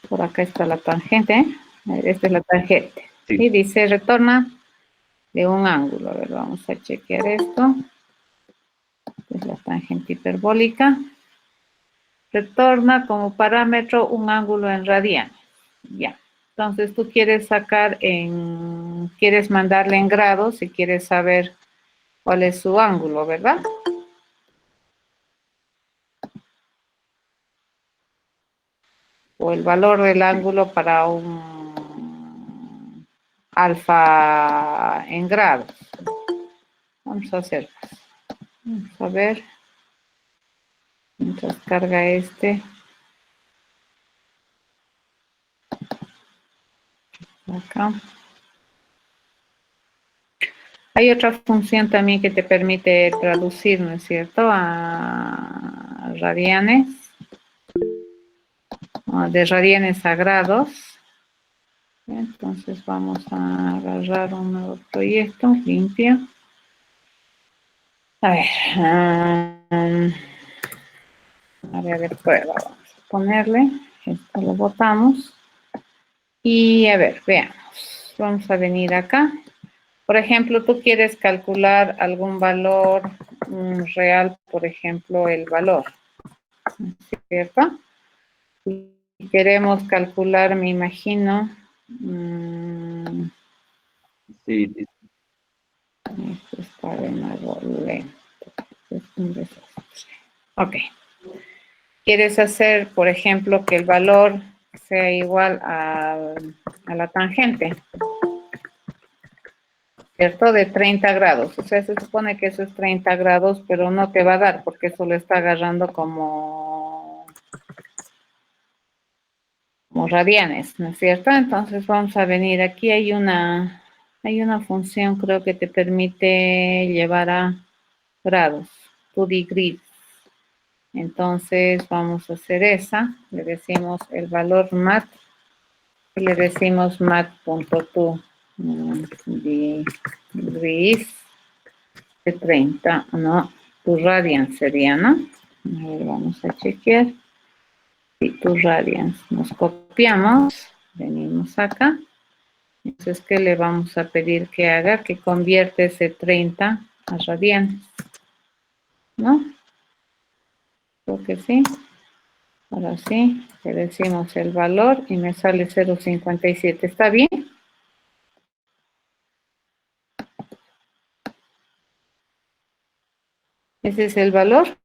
Por acá está la tangente. Esta es la tangente. Sí. Y dice retorna de un ángulo. A ver, vamos a chequear esto. Esta es la tangente hiperbólica. Retorna como parámetro un ángulo en radianes. Ya. Entonces tú quieres quieres mandarle en grados y quieres saber cuál es su ángulo, ¿verdad? O el valor del ángulo para un alfa en grados. Vamos a hacer. Vamos a ver. Mientras carga este. Acá. Hay otra función también que te permite traducir, ¿no es cierto?, a radianes, de radianes a grados. Entonces vamos a agarrar un nuevo proyecto limpio. A ver, área de prueba, vamos a ponerle, esto lo botamos. Y a ver, veamos, vamos a venir acá. Por ejemplo, tú quieres calcular algún valor real, por ejemplo, el valor, ¿cierto? Y queremos calcular, me imagino. Sí. Esto está de nuevo lento. Es un desastre. Ok. Quieres hacer, por ejemplo, que el valor sea igual a la tangente, ¿cierto? De 30 grados. O sea, se supone que eso es 30 grados, pero no te va a dar porque eso lo está agarrando como radianes, ¿no es cierto? Entonces vamos a venir. Aquí hay una función, creo que te permite llevar a grados, 2 degrees. Entonces vamos a hacer esa. Le decimos el valor mat y le decimos mat.to degrees de 30, no, tu radians sería, ¿no? A ver, vamos a chequear. Y tu radians. Nos copiamos, venimos acá. Entonces, ¿qué le vamos a pedir que haga? Que convierte ese 30 a radianes, ¿no? Creo que sí. Ahora sí, le decimos el valor y me sale 0,57. ¿Está bien? Ese es el valor.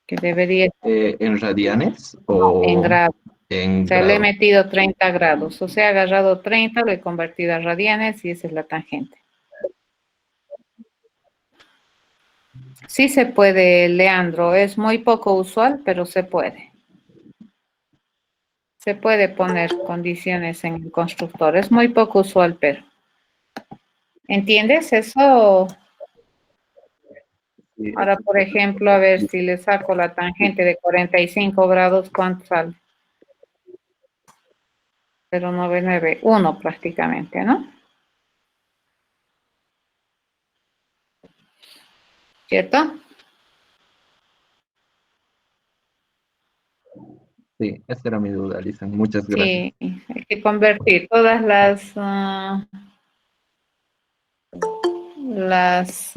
Que debería ¿En radianes en o grados. en O sea, le he grados? metido 30 grados. O sea, he agarrado 30, lo he convertido a radianes y esa es la tangente. Sí se puede, Leandro. Es muy poco usual, pero se puede. Se puede poner condiciones en el constructor. Es muy poco usual, pero. ¿Entiendes eso? Sí, Ahora, por ejemplo, a ver si le saco la tangente de 45 grados, ¿cuánto sale? 0,991 prácticamente, ¿no? ¿Cierto? sí, esa era mi duda, Lisa. Muchas gracias. Sí, hay que convertir todas las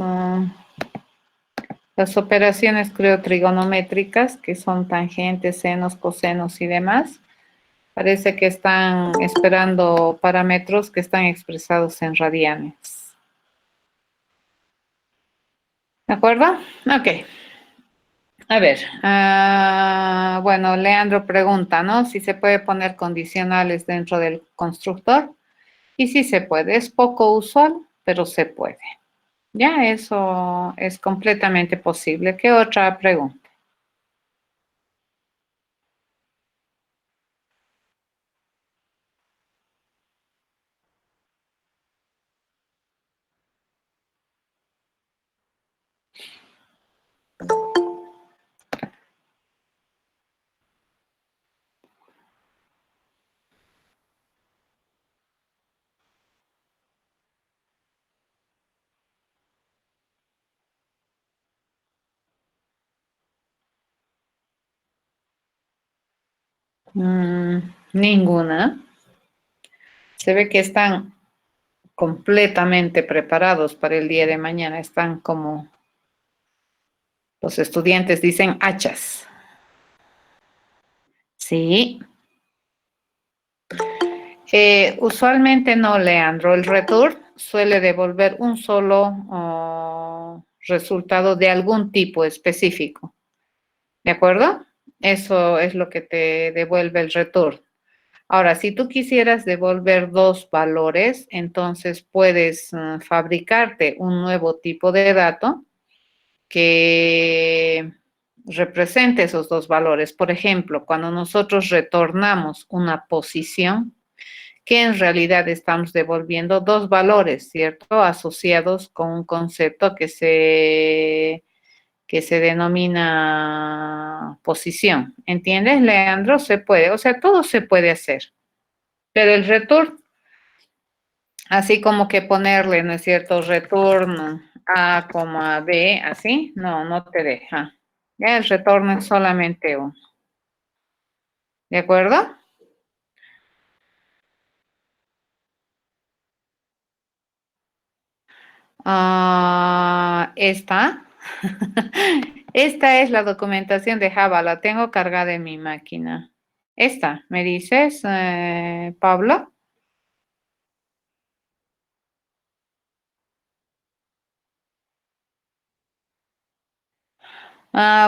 operaciones, creo, trigonométricas, que son tangentes, senos, cosenos y demás. Parece que están esperando parámetros que están expresados en radianes. ¿De acuerdo? Ok. A ver, bueno, Leandro pregunta, ¿no? Si se puede poner condicionales dentro del constructor. Y sí se puede, es poco usual, pero se puede. Ya, eso es completamente posible. ¿Qué otra pregunta? Ninguna. Se ve que están completamente preparados para el día de mañana. Están como los estudiantes dicen hachas. Sí. Usualmente no, Leandro. El return suele devolver un solo resultado de algún tipo específico. ¿De acuerdo? Eso es lo que te devuelve el return. Ahora, si tú quisieras devolver dos valores, entonces puedes fabricarte un nuevo tipo de dato que represente esos dos valores. Por ejemplo, cuando nosotros retornamos una posición, que en realidad estamos devolviendo dos valores, ¿cierto? Asociados con un concepto que se denomina posición. ¿Entiendes, Leandro? Se puede, o sea, todo se puede hacer. Pero el return, así como que ponerle, ¿no es cierto? Return A, B, así, no te deja. Ya el retorno es solamente uno. ¿De acuerdo? Esta. Esta es la documentación de Java, la tengo cargada en mi máquina. Esta, ¿me dices, Pablo?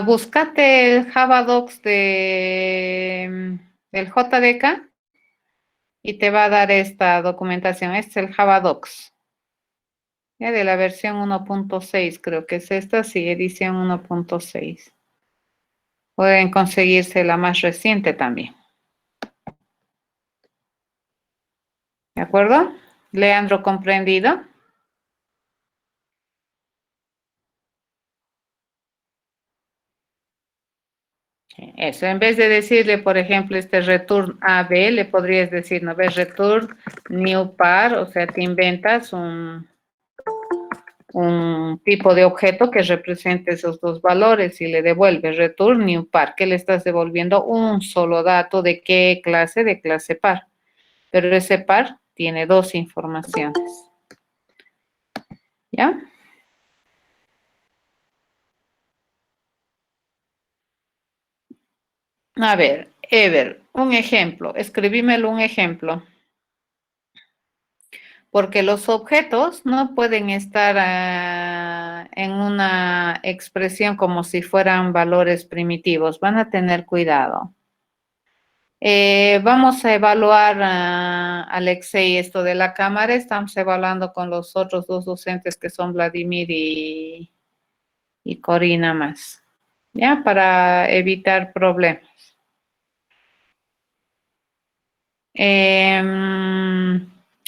Búscate el Java Docs del JDK y te va a dar esta documentación. Este es el Java Docs. Ya de la versión 1.6, creo que es esta, sí, edición 1.6. Pueden conseguirse la más reciente también. ¿De acuerdo? Leandro, ¿comprendido? Eso, en vez de decirle, por ejemplo, este return AB, le podrías decir, ¿no ves? Return new par, o sea, te inventas un tipo de objeto que represente esos dos valores y le devuelves return new par, que le estás devolviendo un solo dato de qué clase, de clase par. Pero ese par tiene dos informaciones. ¿Ya? A ver, Ever, un ejemplo, escribímelo un ejemplo. Porque los objetos no pueden estar en una expresión como si fueran valores primitivos. Van a tener cuidado. Vamos a evaluar, Alexei, esto de la cámara. Estamos evaluando con los otros dos docentes que son Vladimir y Corina más. ¿Ya? Para evitar problemas.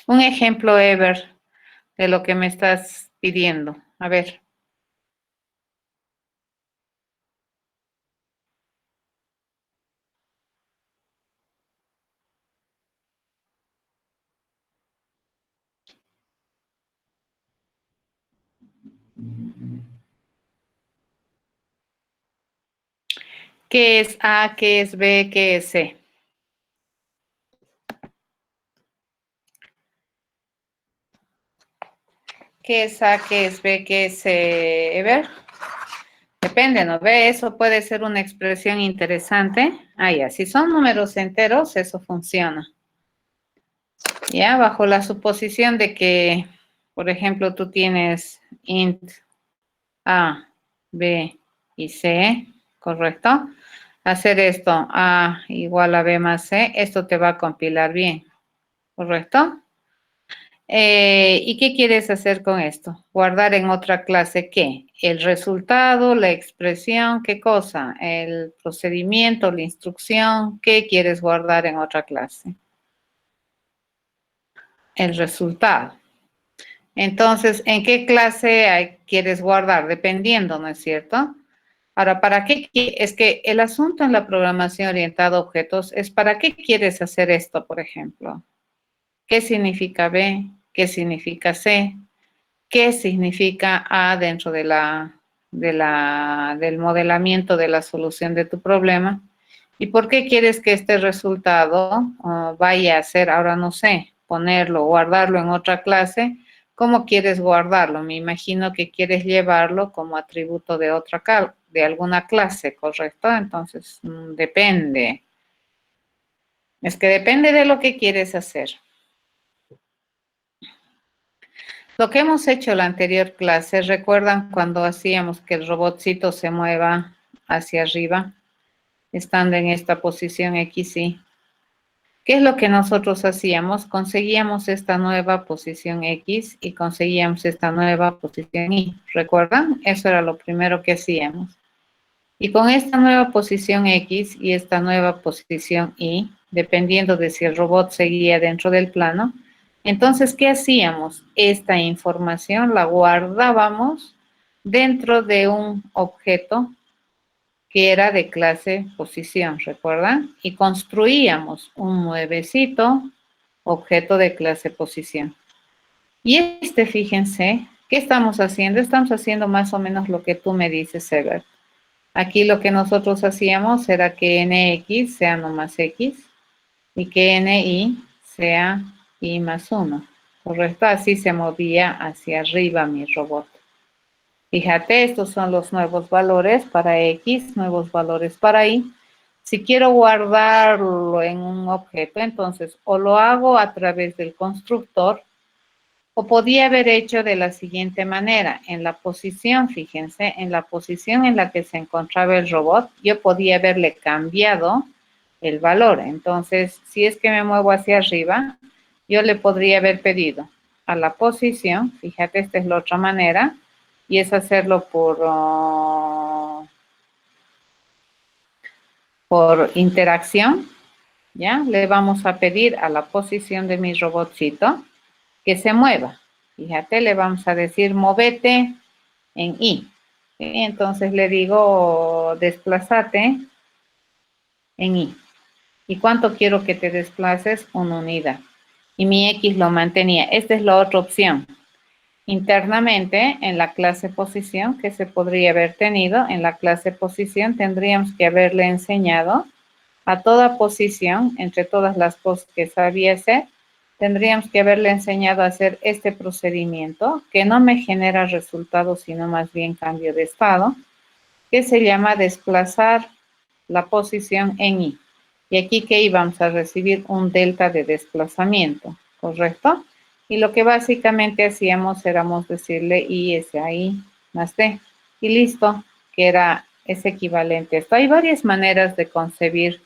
Un ejemplo, Ever, de lo que me estás pidiendo. A ver. ¿Qué es A? ¿Qué es B? ¿Qué es C? ¿Qué es A? ¿Qué es B? ¿Qué es C? Ever. Depende, ¿no ve? Eso puede ser una expresión interesante. Ah, ya, si son números enteros, eso funciona. Ya, bajo la suposición de que, por ejemplo, tú tienes int A, B y C, ¿correcto? Hacer esto, A igual a B más C, esto te va a compilar bien, ¿correcto? ¿Y qué quieres hacer con esto? Guardar en otra clase ¿qué? El resultado, la expresión, ¿qué cosa? El procedimiento, la instrucción, ¿qué quieres guardar en otra clase? El resultado. Entonces, ¿en qué clase quieres guardar? Dependiendo, ¿no es cierto? Ahora, ¿para qué? Es que el asunto en la programación orientada a objetos es ¿para qué quieres hacer esto, por ejemplo? ¿Qué significa B? ¿Qué significa C? ¿Qué significa A dentro del modelamiento de la solución de tu problema? ¿Y por qué quieres que este resultado vaya a ser, ahora no sé, ponerlo, guardarlo en otra clase? ¿Cómo quieres guardarlo? Me imagino que quieres llevarlo como atributo de de alguna clase, ¿correcto? Entonces, depende. Es que depende de lo que quieres hacer. Lo que hemos hecho en la anterior clase, ¿recuerdan cuando hacíamos que el robotcito se mueva hacia arriba, estando en esta posición X, Y? ¿Qué es lo que nosotros hacíamos? Conseguíamos esta nueva posición X y conseguíamos esta nueva posición Y. ¿Recuerdan? Eso era lo primero que hacíamos. Y con esta nueva posición X y esta nueva posición Y, dependiendo de si el robot seguía dentro del plano, entonces, ¿qué hacíamos? Esta información la guardábamos dentro de un objeto que era de clase posición, ¿recuerdan? Y construíamos un nuevecito objeto de clase posición. Y fíjense, ¿qué estamos haciendo? Estamos haciendo más o menos lo que tú me dices, Ever. Aquí lo que nosotros hacíamos era que nx sea no más x y que ni sea y más 1. ¿Correcto? Así se movía hacia arriba mi robot. Fíjate, estos son los nuevos valores para X, nuevos valores para Y. Si quiero guardarlo en un objeto, entonces o lo hago a través del constructor o podía haber hecho de la siguiente manera. En la posición, fíjense, en la posición en la que se encontraba el robot, yo podía haberle cambiado el valor. Entonces, si es que me muevo hacia arriba, yo le podría haber pedido a la posición, fíjate, esta es la otra manera, y es hacerlo por interacción, ¿ya? Le vamos a pedir a la posición de mi robotcito que se mueva. Fíjate, le vamos a decir, móvete en Y. ¿Sí? Entonces le digo, desplázate en Y. ¿Y cuánto quiero que te desplaces? Una unidad. Y mi X lo mantenía. Esta es la otra opción. Internamente, en la clase posición que se podría haber tenido, en la clase posición tendríamos que haberle enseñado a toda posición, entre todas las cosas que sabía hacer, tendríamos que haberle enseñado a hacer este procedimiento que no me genera resultados, sino más bien cambio de estado, que se llama desplazar la posición en Y. Y aquí que íbamos a recibir un delta de desplazamiento, ¿correcto? Y lo que básicamente hacíamos éramos decirle Y es ahí más D. Y listo, que es equivalente a esto. Hay varias maneras de concebir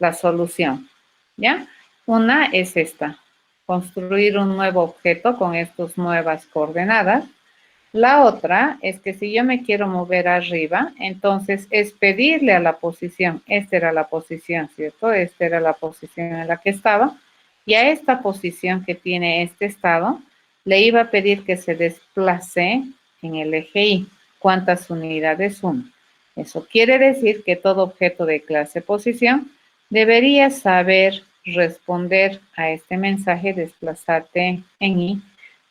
la solución, ¿ya? Una es esta, construir un nuevo objeto con estas nuevas coordenadas. La otra es que si yo me quiero mover arriba, entonces es pedirle a la posición, esta era la posición, ¿cierto? Esta era la posición en la que estaba, y a esta posición que tiene este estado, le iba a pedir que se desplace en el eje Y. ¿Cuántas unidades? 1. Eso quiere decir que todo objeto de clase posición debería saber responder a este mensaje, desplazarte en Y,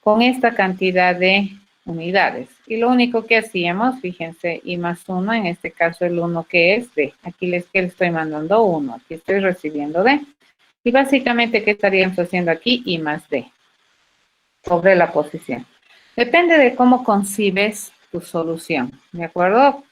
con esta cantidad de unidades. Y lo único que hacíamos, fíjense, Y más 1, en este caso el 1 que es D. Aquí le estoy mandando 1, aquí estoy recibiendo D. Y básicamente, ¿qué estaríamos haciendo aquí? Y más D sobre la posición. Depende de cómo concibes tu solución, ¿de acuerdo?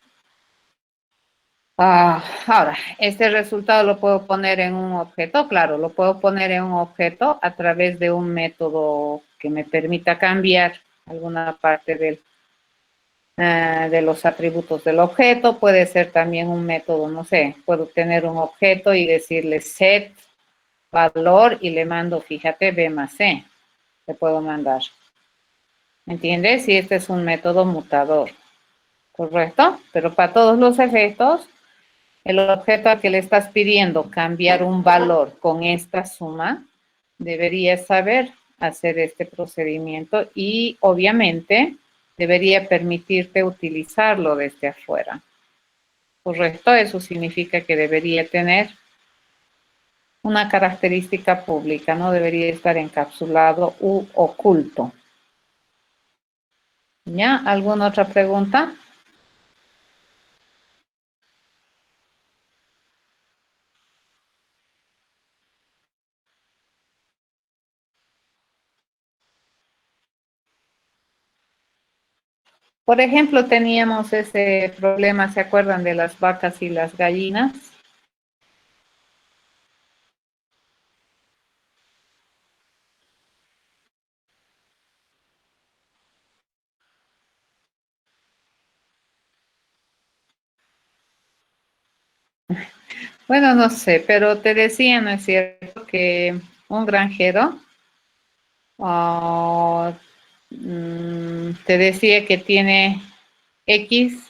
Ahora, este resultado lo puedo poner en un objeto, claro, lo puedo poner en un objeto a través de un método que me permita cambiar alguna parte de los atributos del objeto. Puede ser también un método, no sé, puedo tener un objeto y decirle set valor y le mando, fíjate, B más C, le puedo mandar. ¿Me entiendes? Y este es un método mutador, ¿correcto? Pero para todos los efectos, el objeto al que le estás pidiendo cambiar un valor con esta suma, debería saber hacer este procedimiento y obviamente debería permitirte utilizarlo desde afuera. ¿Correcto? Eso significa que debería tener una característica pública, no debería estar encapsulado u oculto. ¿Ya? ¿Alguna otra pregunta? Por ejemplo, teníamos ese problema, ¿se acuerdan de las vacas y las gallinas? Bueno, no sé, pero te decía, ¿no es cierto?, que un granjero te decía que tiene X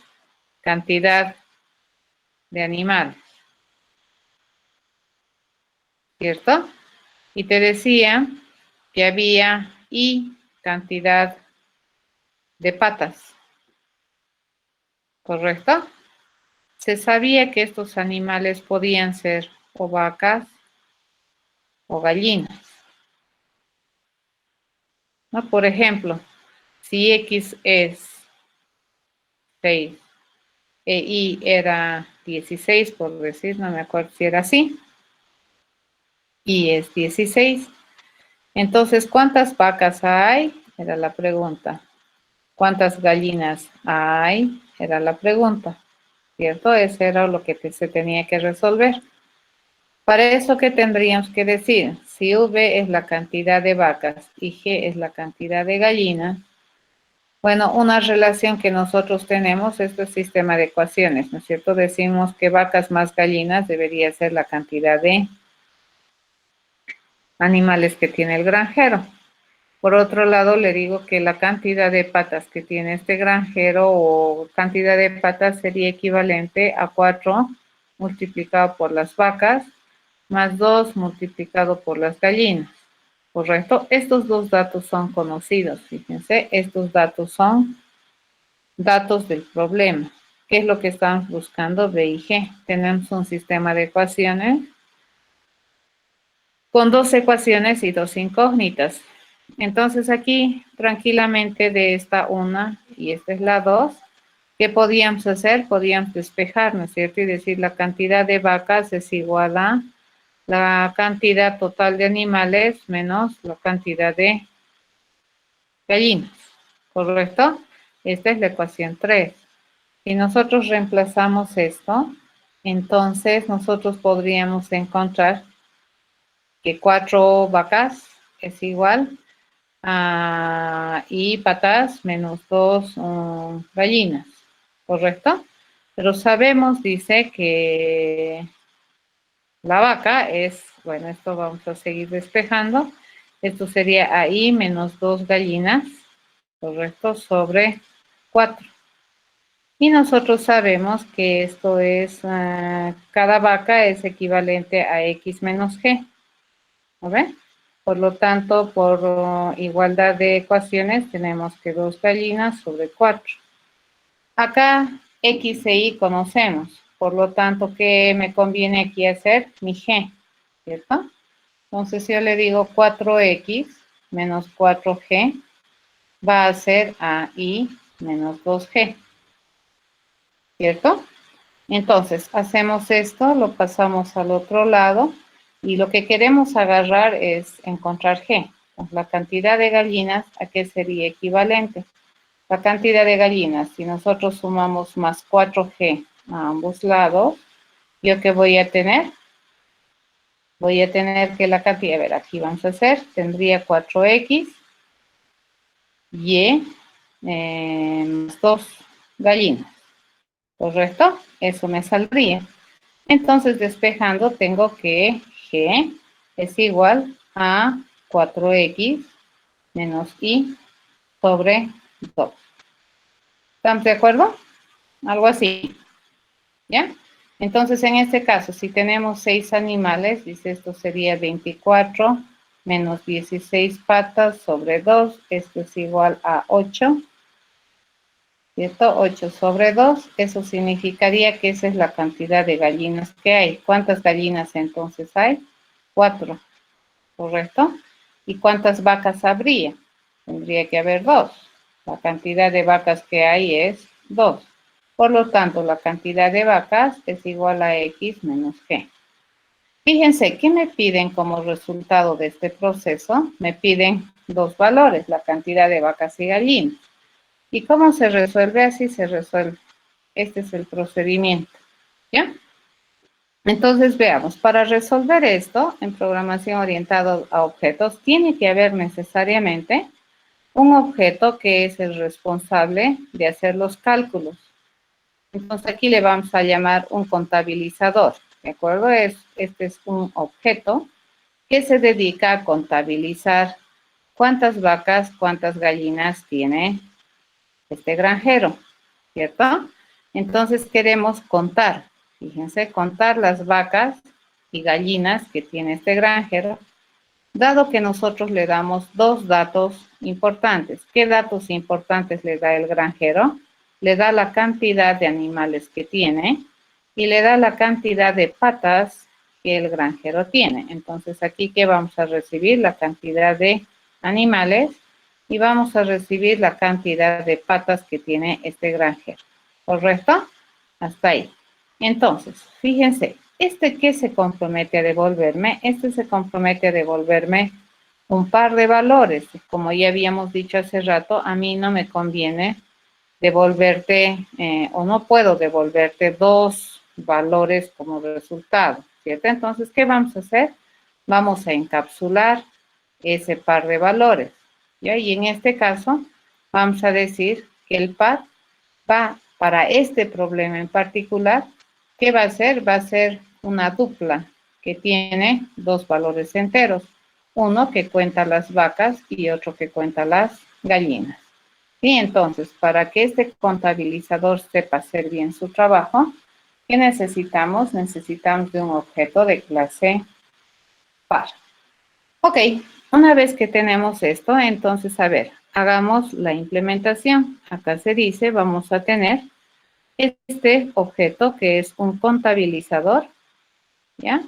cantidad de animales, ¿cierto? Y te decía que había Y cantidad de patas, ¿correcto? Se sabía que estos animales podían ser o vacas o gallinas, ¿no? Por ejemplo, si X es 6 e Y era 16, por decir, no me acuerdo si era así, Y es 16. Entonces, ¿cuántas vacas hay? Era la pregunta. ¿Cuántas gallinas hay? Era la pregunta, ¿cierto? Eso era lo que se tenía que resolver. Para eso, ¿qué tendríamos que decir? Si V es la cantidad de vacas y G es la cantidad de gallinas, bueno, una relación que nosotros tenemos es el sistema de ecuaciones, ¿no es cierto? Decimos que vacas más gallinas debería ser la cantidad de animales que tiene el granjero. Por otro lado, le digo que la cantidad de patas que tiene este granjero o cantidad de patas sería equivalente a 4 multiplicado por las vacas más 2 multiplicado por las gallinas. ¿Correcto? Estos dos datos son conocidos, fíjense, estos datos son datos del problema. ¿Qué es lo que estamos buscando? B y G. Tenemos un sistema de ecuaciones con dos ecuaciones y dos incógnitas. Entonces aquí tranquilamente de esta una y esta es la dos, ¿qué podíamos hacer? Podíamos despejar, ¿no es cierto? Y decir la cantidad de vacas es igual a la cantidad total de animales menos la cantidad de gallinas, ¿correcto? Esta es la ecuación 3. Si nosotros reemplazamos esto, entonces nosotros podríamos encontrar que 4 vacas es igual a y patas menos 2 gallinas, ¿correcto? Pero sabemos, dice, que la vaca es, bueno, esto vamos a seguir despejando, esto sería ahí menos 2 gallinas, ¿correcto? Sobre 4. Y nosotros sabemos que esto es, cada vaca es equivalente a X menos G, ¿no ven? Por lo tanto, por igualdad de ecuaciones, tenemos que 2 gallinas sobre 4. Acá X e Y conocemos, por lo tanto, ¿qué me conviene aquí hacer? Mi G, ¿cierto? Entonces, yo le digo 4X menos 4G va a ser a Y menos 2G, ¿cierto? Entonces, hacemos esto, lo pasamos al otro lado y lo que queremos agarrar es encontrar G. La cantidad de gallinas, ¿a qué sería equivalente? La cantidad de gallinas, si nosotros sumamos más 4G a ambos lados, ¿yo qué voy a tener? Voy a tener que la cantidad, a ver, aquí vamos a hacer, tendría 4X, Y, más 2 gallinas, ¿correcto? Eso me saldría. Entonces, despejando, tengo que G es igual a 4X menos Y sobre 2. ¿Estamos de acuerdo? Algo así, ¿ya? Entonces, en este caso, si tenemos 6 animales, dice esto sería 24 menos 16 patas sobre 2, esto es igual a 8, ¿cierto? 8 sobre 2, eso significaría que esa es la cantidad de gallinas que hay. ¿Cuántas gallinas entonces hay? 4, ¿correcto? ¿Y cuántas vacas habría? Tendría que haber 2. La cantidad de vacas que hay es 2. Por lo tanto, la cantidad de vacas es igual a X menos G. Fíjense, ¿qué me piden como resultado de este proceso? Me piden dos valores, la cantidad de vacas y gallinas. ¿Y cómo se resuelve? Así se resuelve. Este es el procedimiento, ¿ya? Entonces, veamos, para resolver esto en programación orientada a objetos, tiene que haber necesariamente un objeto que es el responsable de hacer los cálculos. Entonces, aquí le vamos a llamar un contabilizador, ¿de acuerdo? Este es un objeto que se dedica a contabilizar cuántas vacas, cuántas gallinas tiene este granjero, ¿cierto? Entonces, queremos contar, fíjense, contar las vacas y gallinas que tiene este granjero, dado que nosotros le damos dos datos importantes. ¿Qué datos importantes le da el granjero? Le da la cantidad de animales que tiene y le da la cantidad de patas que el granjero tiene. Entonces, aquí, ¿qué vamos a recibir? La cantidad de animales y vamos a recibir la cantidad de patas que tiene este granjero. ¿Correcto? Hasta ahí. Entonces, fíjense, ¿qué se compromete a devolverme? Este se compromete a devolverme un par de valores. Como ya habíamos dicho hace rato, a mí no me conviene devolverte o no puedo devolverte dos valores como resultado, ¿cierto? Entonces, ¿qué vamos a hacer? Vamos a encapsular ese par de valores, ¿ya? Y en este caso, vamos a decir que el par va para este problema en particular. ¿Qué va a ser? Va a ser una dupla que tiene dos valores enteros, uno que cuenta las vacas y otro que cuenta las gallinas. Y entonces, para que este contabilizador sepa hacer bien su trabajo, ¿qué necesitamos? Necesitamos de un objeto de clase par. Ok, una vez que tenemos esto, entonces, a ver, hagamos la implementación. Acá se dice, vamos a tener este objeto que es un contabilizador, ¿ya?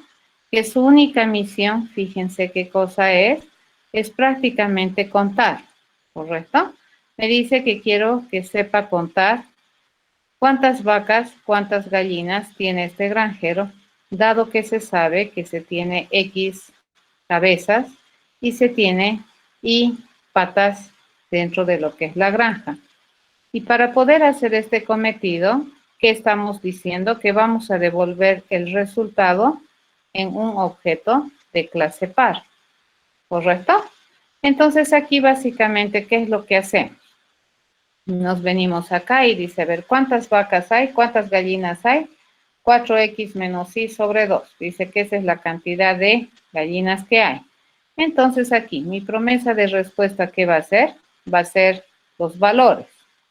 Que su única misión, fíjense qué cosa es prácticamente contar, ¿correcto? Me dice que quiero que sepa contar cuántas vacas, cuántas gallinas tiene este granjero, dado que se sabe que se tiene X cabezas y se tiene Y patas dentro de lo que es la granja. Y para poder hacer este cometido, ¿qué estamos diciendo? Que vamos a devolver el resultado en un objeto de clase par, ¿correcto? Entonces aquí básicamente, ¿qué es lo que hacemos? Nos venimos acá y dice, a ver, ¿cuántas vacas hay? ¿Cuántas gallinas hay? 4x menos y sobre 2. Dice que esa es la cantidad de gallinas que hay. Entonces aquí, mi promesa de respuesta, ¿qué va a ser? Va a ser los valores,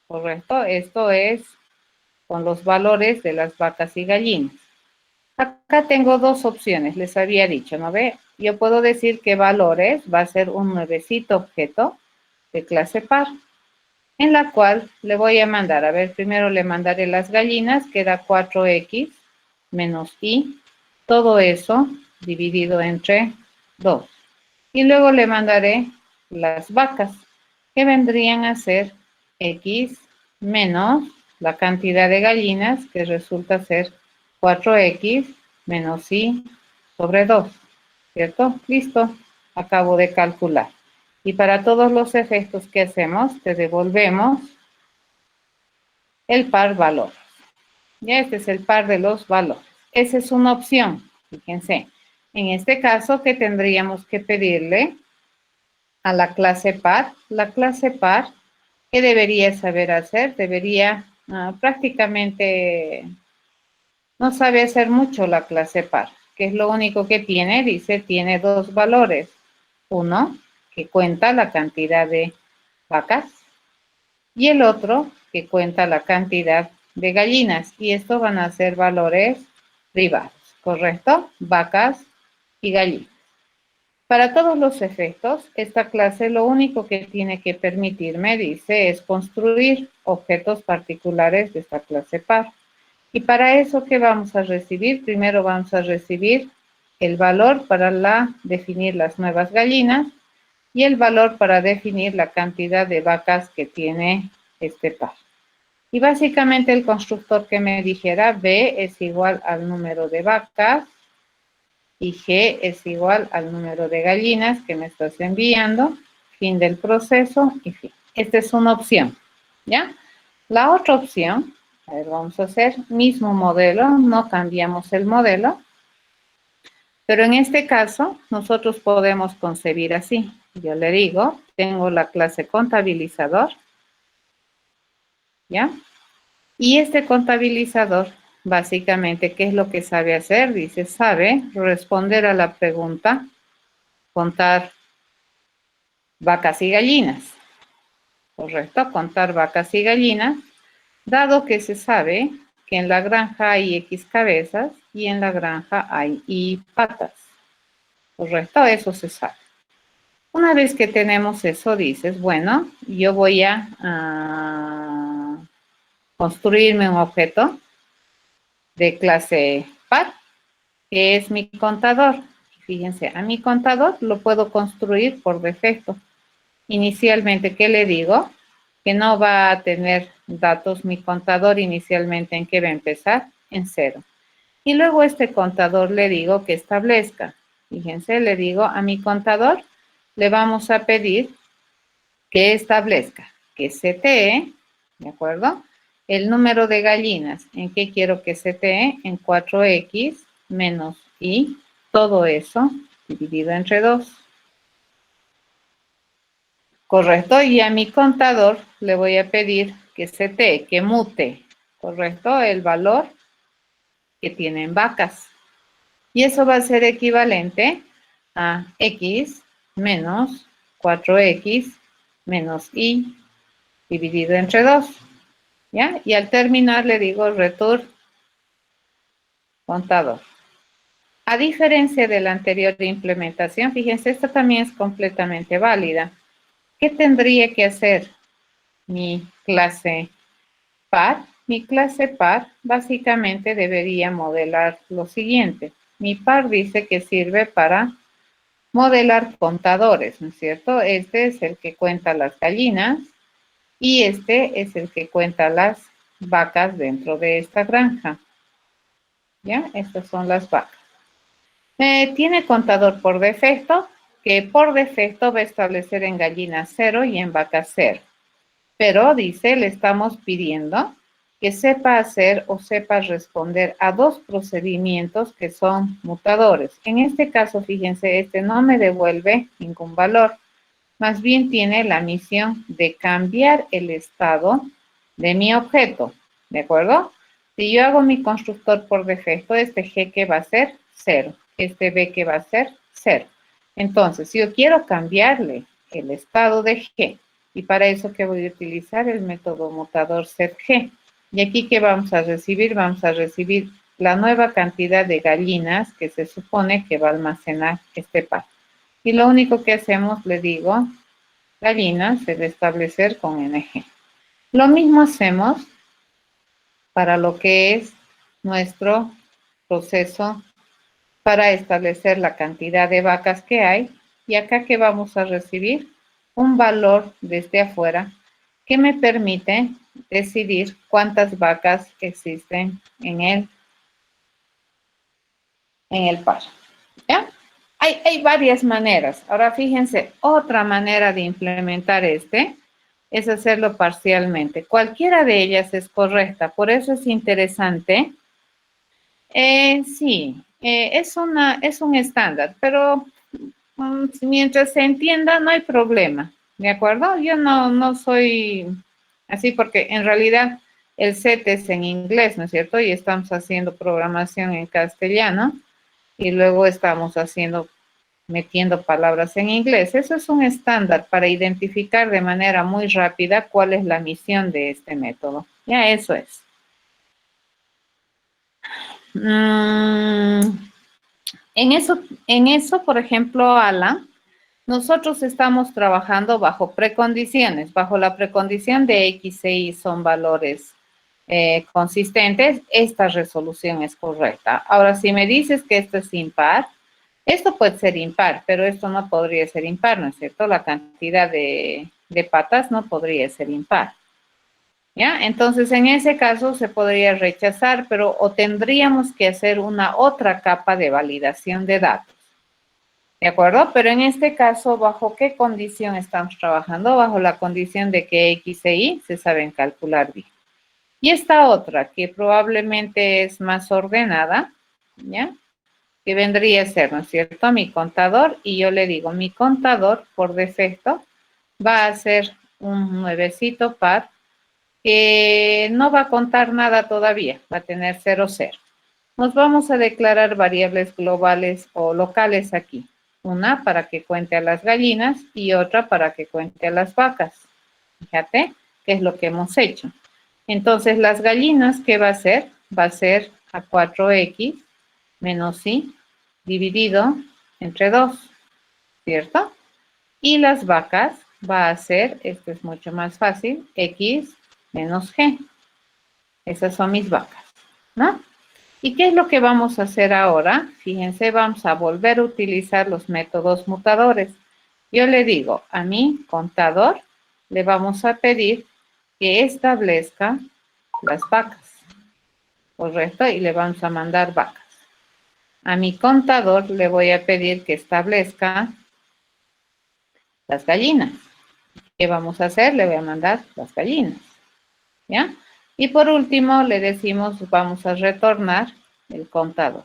¿correcto? Esto es con los valores de las vacas y gallinas. Acá tengo dos opciones, les había dicho, ¿no ve? Yo puedo decir que valores va a ser un nuevecito objeto de clase par, en la cual le voy a mandar, a ver, primero le mandaré las gallinas, que da 4x menos y, todo eso dividido entre 2. Y luego le mandaré las vacas, que vendrían a ser x menos la cantidad de gallinas, que resulta ser 4x menos y sobre 2, ¿cierto? Listo, acabo de calcular. Y para todos los efectos que hacemos, te devolvemos el par valores. Ya este es el par de los valores. Esa es una opción, fíjense. En este caso, ¿qué tendríamos que pedirle a la clase par? La clase par, ¿qué debería saber hacer? Debería prácticamente, no sabe hacer mucho la clase par, que es lo único que tiene, dice, tiene dos valores. Uno, que cuenta la cantidad de vacas, y el otro, que cuenta la cantidad de gallinas. Y estos van a ser valores privados, ¿correcto? Vacas y gallinas. Para todos los efectos, esta clase lo único que tiene que permitirme, dice, es construir objetos particulares de esta clase par. Y para eso, ¿qué vamos a recibir? Primero vamos a recibir el valor para definir las nuevas gallinas y el valor para definir la cantidad de vacas que tiene este par. Y básicamente el constructor que me dijera B es igual al número de vacas y G es igual al número de gallinas que me estás enviando, fin del proceso y fin. Esta es una opción. ¿ya? La otra opción, a ver, vamos a hacer mismo modelo, no cambiamos el modelo, pero en este caso nosotros podemos concebir así. Yo le digo, tengo la clase contabilizador, ¿ya? Y este contabilizador, básicamente, ¿qué es lo que sabe hacer? Dice, sabe responder a la pregunta, contar vacas y gallinas. Correcto, contar vacas y gallinas, dado que se sabe que en la granja hay X cabezas y en la granja hay Y patas. Correcto, eso se sabe. Una vez que tenemos eso, dices, bueno, yo voy a construirme un objeto de clase par, que es mi contador. Fíjense, a mi contador lo puedo construir por defecto. Inicialmente, ¿qué le digo? Que no va a tener datos mi contador inicialmente. ¿En qué va a empezar? En 0. Y luego este contador le digo que establezca. Fíjense, le digo a mi contador, le vamos a pedir que establezca, que setee, ¿de acuerdo? El número de gallinas. ¿En qué quiero que setee? En 4x menos y, todo eso dividido entre 2. Correcto, y a mi contador le voy a pedir que setee, que mute, correcto, el valor que tienen vacas. Y eso va a ser equivalente a x menos 4x menos y dividido entre 2. ¿Ya? Y al terminar le digo return contador. A diferencia de la anterior implementación, fíjense, esta también es completamente válida. ¿Qué tendría que hacer mi clase par? Mi clase par básicamente debería modelar lo siguiente. Mi par dice que sirve para modelar contadores, ¿no es cierto? Este es el que cuenta las gallinas y este es el que cuenta las vacas dentro de esta granja. ¿Ya? Estas son las vacas. Tiene contador por defecto, que por defecto va a establecer en gallinas 0 y en vacas 0. Pero dice, le estamos pidiendo que sepa hacer o sepa responder a 2 procedimientos que son mutadores. En este caso, fíjense, este no me devuelve ningún valor. Más bien tiene la misión de cambiar el estado de mi objeto. ¿De acuerdo? Si yo hago mi constructor por defecto, este G que va a ser 0. Este B que va a ser 0. Entonces, si yo quiero cambiarle el estado de G, y para eso que voy a utilizar el método mutador setG. Y aquí, ¿qué vamos a recibir? Vamos a recibir la nueva cantidad de gallinas que se supone que va a almacenar este par. Y lo único que hacemos, le digo, gallinas se debe establecer con NG. Lo mismo hacemos para lo que es nuestro proceso para establecer la cantidad de vacas que hay. Y acá, ¿qué vamos a recibir? Un valor desde afuera que me permite decidir cuántas vacas existen en el par. ¿Ya? Hay varias maneras. Ahora fíjense, otra manera de implementar es hacerlo parcialmente. Cualquiera de ellas es correcta, por eso es interesante. Sí, es un estándar, pero mientras se entienda no hay problema, ¿de acuerdo? Yo no soy así porque en realidad el set es en inglés, ¿no es cierto? Y estamos haciendo programación en castellano y luego estamos metiendo palabras en inglés. Eso es un estándar para identificar de manera muy rápida cuál es la misión de este método. Ya eso es. En eso, por ejemplo, Alan, nosotros estamos trabajando bajo precondiciones. Bajo la precondición de X e Y son valores consistentes, esta resolución es correcta. Ahora, si me dices que esto es impar, esto puede ser impar, pero esto no podría ser impar, ¿no es cierto? La cantidad de patas no podría ser impar. ¿Ya? Entonces, en ese caso se podría rechazar, pero o tendríamos que hacer una otra capa de validación de datos. ¿De acuerdo? Pero en este caso, ¿bajo qué condición estamos trabajando? Bajo la condición de que X e Y se saben calcular bien. Y esta otra, que probablemente es más ordenada, ¿ya? Que vendría a ser, ¿no es cierto?, mi contador, y yo le digo, mi contador, por defecto, va a ser un nuevecito par, que no va a contar nada todavía, va a tener 0, 0. Nos vamos a declarar variables globales o locales aquí. Una para que cuente a las gallinas y otra para que cuente a las vacas. Fíjate qué es lo que hemos hecho. Entonces, las gallinas, ¿qué va a ser? Va a ser a 4x menos y dividido entre 2, ¿cierto? Y las vacas va a ser, esto es mucho más fácil, x menos g. Esas son mis vacas, ¿no? ¿Y qué es lo que vamos a hacer ahora? Fíjense, vamos a volver a utilizar los métodos mutadores. Yo le digo a mi contador, le vamos a pedir que establezca las vacas, ¿correcto? Y le vamos a mandar vacas. A mi contador le voy a pedir que establezca las gallinas. ¿Qué vamos a hacer? Le voy a mandar las gallinas, ¿ya? Y por último le decimos, vamos a retornar el contador.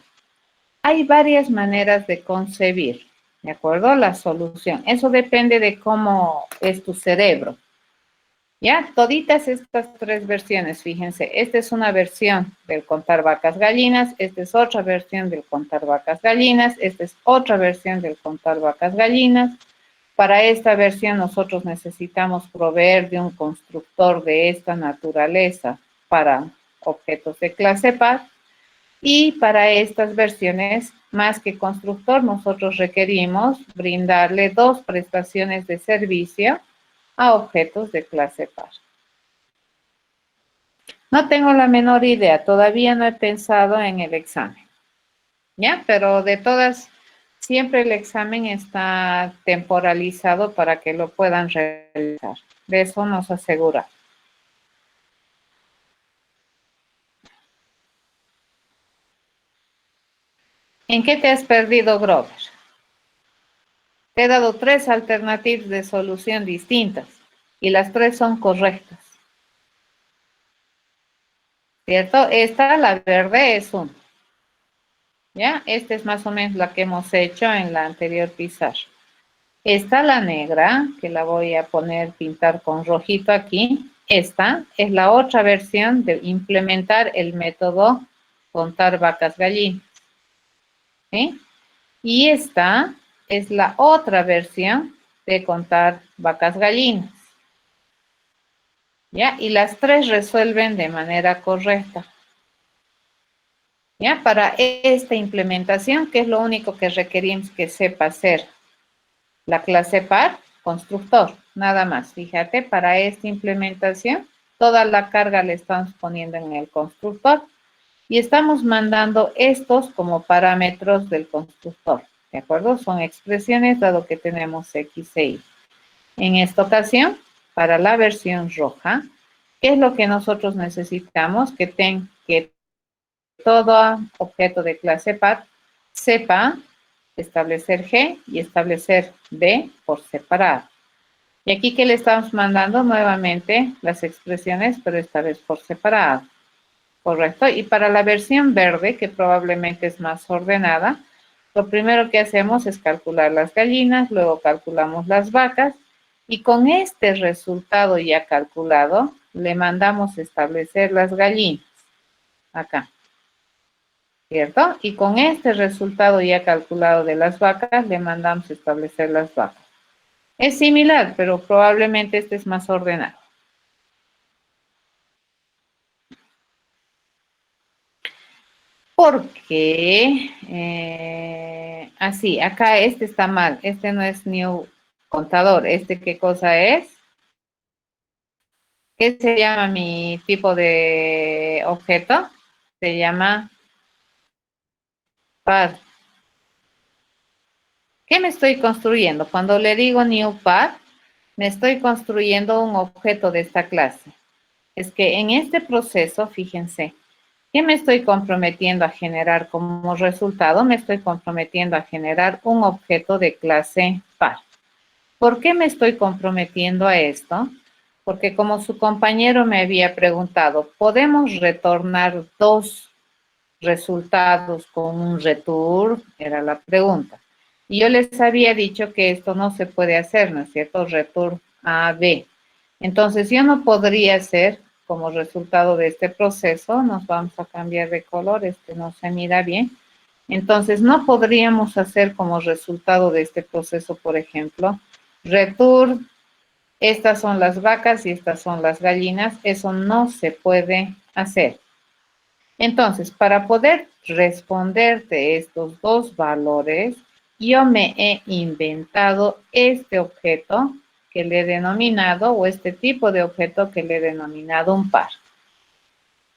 Hay varias maneras de concebir, ¿de acuerdo?, la solución. Eso depende de cómo es tu cerebro. ¿Ya? Toditas estas 3 versiones, fíjense, esta es una versión del contar vacas gallinas, esta es otra versión del contar vacas gallinas, esta es otra versión del contar vacas gallinas. Para esta versión nosotros necesitamos proveer de un constructor de esta naturaleza para objetos de clase par. Y para estas versiones, más que constructor, nosotros requerimos brindarle 2 prestaciones de servicio a objetos de clase par. No tengo la menor idea, todavía no he pensado en el examen, ¿ya? Pero de todas, siempre el examen está temporalizado para que lo puedan realizar. De eso nos asegura. ¿En qué te has perdido, Grover? Te he dado 3 alternativas de solución distintas y las 3 son correctas. ¿Cierto? Esta, la verde, es 1. ¿Ya? Esta es más o menos la que hemos hecho en la anterior pizarra. Esta, la negra, que la voy a pintar con rojito aquí. Esta es la otra versión de implementar el método contar vacas gallinas. ¿Sí? Y esta es la otra versión de contar vacas gallinas. ¿Ya? Y las 3 resuelven de manera correcta. ¿Ya? Para esta implementación, que es lo único que requerimos que sepa hacer la clase par, constructor, nada más. Fíjate, para esta implementación, toda la carga le estamos poniendo en el constructor y estamos mandando estos como parámetros del constructor, ¿de acuerdo? Son expresiones dado que tenemos X e Y. En esta ocasión, para la versión roja, ¿qué es lo que nosotros necesitamos? Que todo objeto de clase par sepa establecer G y establecer B por separado. Y aquí que le estamos mandando nuevamente las expresiones, pero esta vez por separado. ¿Correcto? Y para la versión verde, que probablemente es más ordenada, lo primero que hacemos es calcular las gallinas, luego calculamos las vacas, y con este resultado ya calculado, le mandamos establecer las gallinas. Acá. ¿Cierto? Y con este resultado ya calculado de las vacas, le mandamos establecer las vacas. Es similar, pero probablemente este es más ordenado. Porque, así, acá este está mal. Este no es new contador. ¿Este qué cosa es? ¿Qué se llama mi tipo de objeto? Se llama par. ¿Qué me estoy construyendo? Cuando le digo new par, me estoy construyendo un objeto de esta clase. Es que en este proceso, fíjense, ¿Qué me estoy comprometiendo a generar como resultado? Me estoy comprometiendo a generar un objeto de clase par. ¿Por qué me estoy comprometiendo a esto? Porque como su compañero me había preguntado, ¿podemos retornar dos resultados con un return? Era la pregunta. Y yo les había dicho que esto no se puede hacer, ¿no es cierto? Return A, B. Entonces yo no podría hacer como resultado de este proceso, nos vamos a cambiar de color, este no se mira bien. Entonces no podríamos hacer como resultado de este proceso, por ejemplo, return, estas son las vacas y estas son las gallinas, eso no se puede hacer. Entonces, para poder responderte estos dos valores, yo me he inventado este objeto que le he denominado, o este tipo de objeto que le he denominado un par.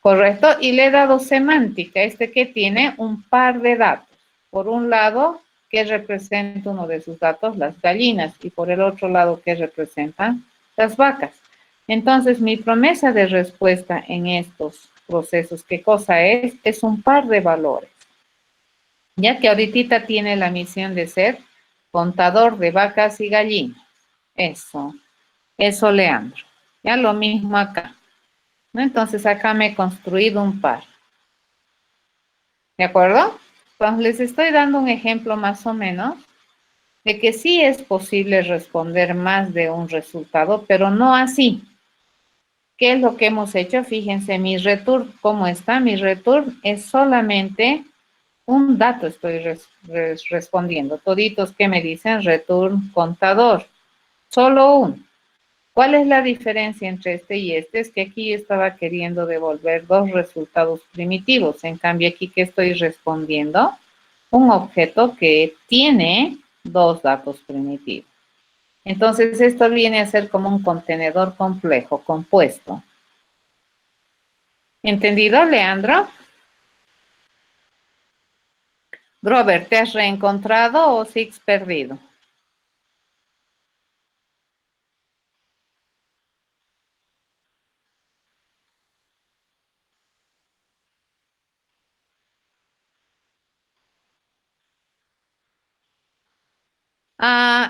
¿Correcto? Y le he dado semántica, que tiene un par de datos. Por un lado, ¿qué representa uno de sus datos? Las gallinas. Y por el otro lado, ¿qué representan? Las vacas. Entonces, mi promesa de respuesta en estos procesos, ¿qué cosa es? Es un par de valores. Ya que ahorita tiene la misión de ser contador de vacas y gallinas. Eso, Leandro. Ya lo mismo acá, ¿no? Entonces, acá me he construido un par. ¿De acuerdo? Pues les estoy dando un ejemplo más o menos de que sí es posible responder más de un resultado, pero no así. ¿Qué es lo que hemos hecho? Fíjense, mi return, ¿cómo está? Mi return es solamente un dato, estoy respondiendo. Toditos que me dicen return contador, solo uno. ¿Cuál es la diferencia entre este y este? Es que aquí estaba queriendo devolver dos resultados primitivos. En cambio, aquí que estoy respondiendo, un objeto que tiene dos datos primitivos. Entonces, esto viene a ser como un contenedor complejo, compuesto. ¿Entendido, Leandro? Robert, ¿te has reencontrado o sigues perdido?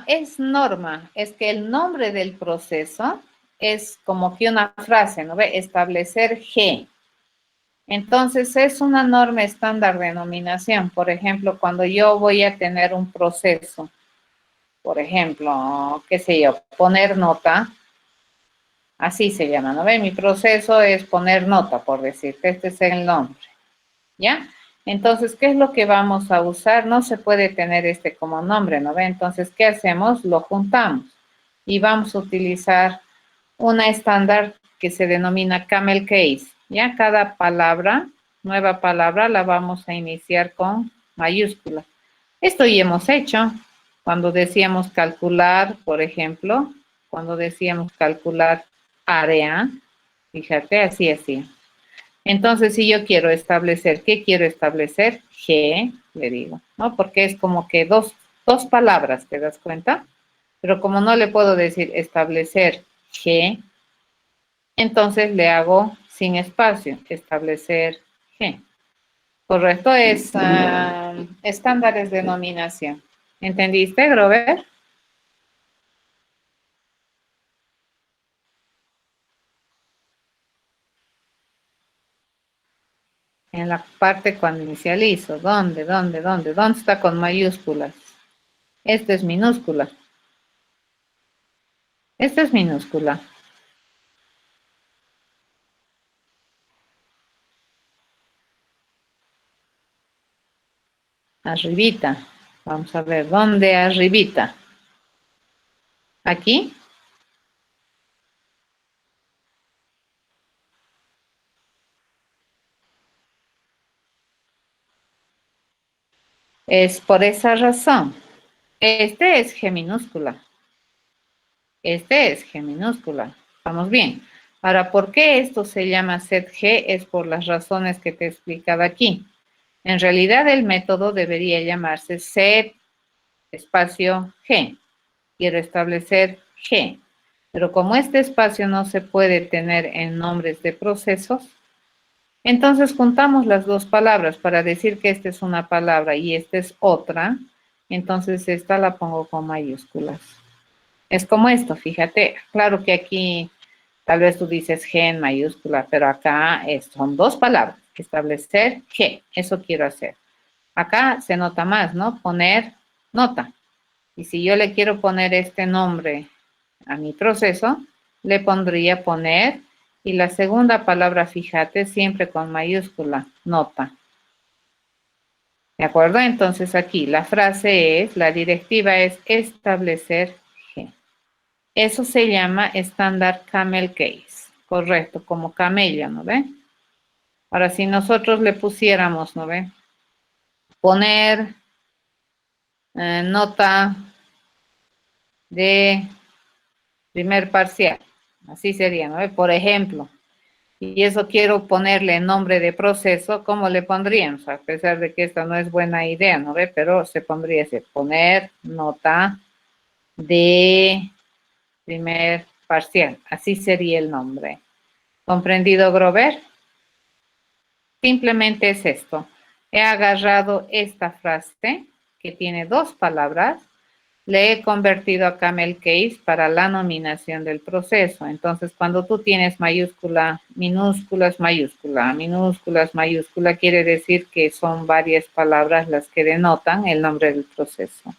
Es norma, es que el nombre del proceso es como que una frase, ¿no ve? Establecer G. Entonces, es una norma estándar de denominación. Por ejemplo, cuando yo voy a tener un proceso, por ejemplo, qué sé yo, poner nota, así se llama, ¿no ve? Mi proceso es poner nota, por decirte, este es el nombre, ¿ya? Entonces, ¿qué es lo que vamos a usar? No se puede tener este como nombre, ¿no ve? Entonces, ¿qué hacemos? Lo juntamos y vamos a utilizar una estándar que se denomina camel case, ¿ya? Cada palabra, nueva palabra, la vamos a iniciar con mayúscula. Esto ya hemos hecho cuando decíamos calcular, por ejemplo, cuando decíamos calcular área, fíjate, así. Entonces, si yo quiero establecer, ¿qué quiero establecer? G, le digo, ¿no? Porque es como que dos palabras, ¿te das cuenta? Pero como no le puedo decir establecer G, entonces le hago sin espacio, establecer G. Correcto, es estándares de denominación. ¿Entendiste, Grover? En la parte cuando inicializo, ¿dónde está con mayúsculas? Esta es minúscula. Esta es minúscula. Arribita. Vamos a ver, ¿dónde arribita? ¿Aquí? Es por esa razón. Este es G minúscula. Este es G minúscula. Vamos bien. Ahora, ¿por qué esto se llama set G? Es por las razones que te he explicado aquí. En realidad, el método debería llamarse set espacio G y restablecer G. Pero como este espacio no se puede tener en nombres de procesos, Entonces juntamos las dos palabras para decir que esta es una palabra y esta es otra. Entonces esta la pongo con mayúsculas. Es como esto, fíjate. Claro que aquí tal vez tú dices G en mayúscula, pero acá son dos palabras. Establecer G, eso quiero hacer. Acá se nota más, ¿no? Poner nota. Y si yo le quiero poner este nombre a mi proceso, le pondría poner, y la segunda palabra, fíjate, siempre con mayúscula, nota. ¿De acuerdo? Entonces aquí la frase es, la directiva es establecer G. Eso se llama estándar camel case. Correcto, como camello, ¿no ve? Ahora, si nosotros le pusiéramos, ¿no ve? Poner nota de primer parcial. Así sería, ¿no ve? Por ejemplo. Y eso quiero ponerle nombre de proceso, ¿cómo le pondríamos? A pesar de que esta no es buena idea, ¿no ve? Pero se pondría ese, poner nota de primer parcial. Así sería el nombre. ¿Comprendido, Grover? Simplemente es esto. He agarrado esta frase, que tiene dos palabras, le he convertido a camel case para la nominación del proceso. Entonces, cuando tú tienes mayúscula, minúsculas, mayúscula, minúsculas, mayúscula, quiere decir que son varias palabras las que denotan el nombre del proceso.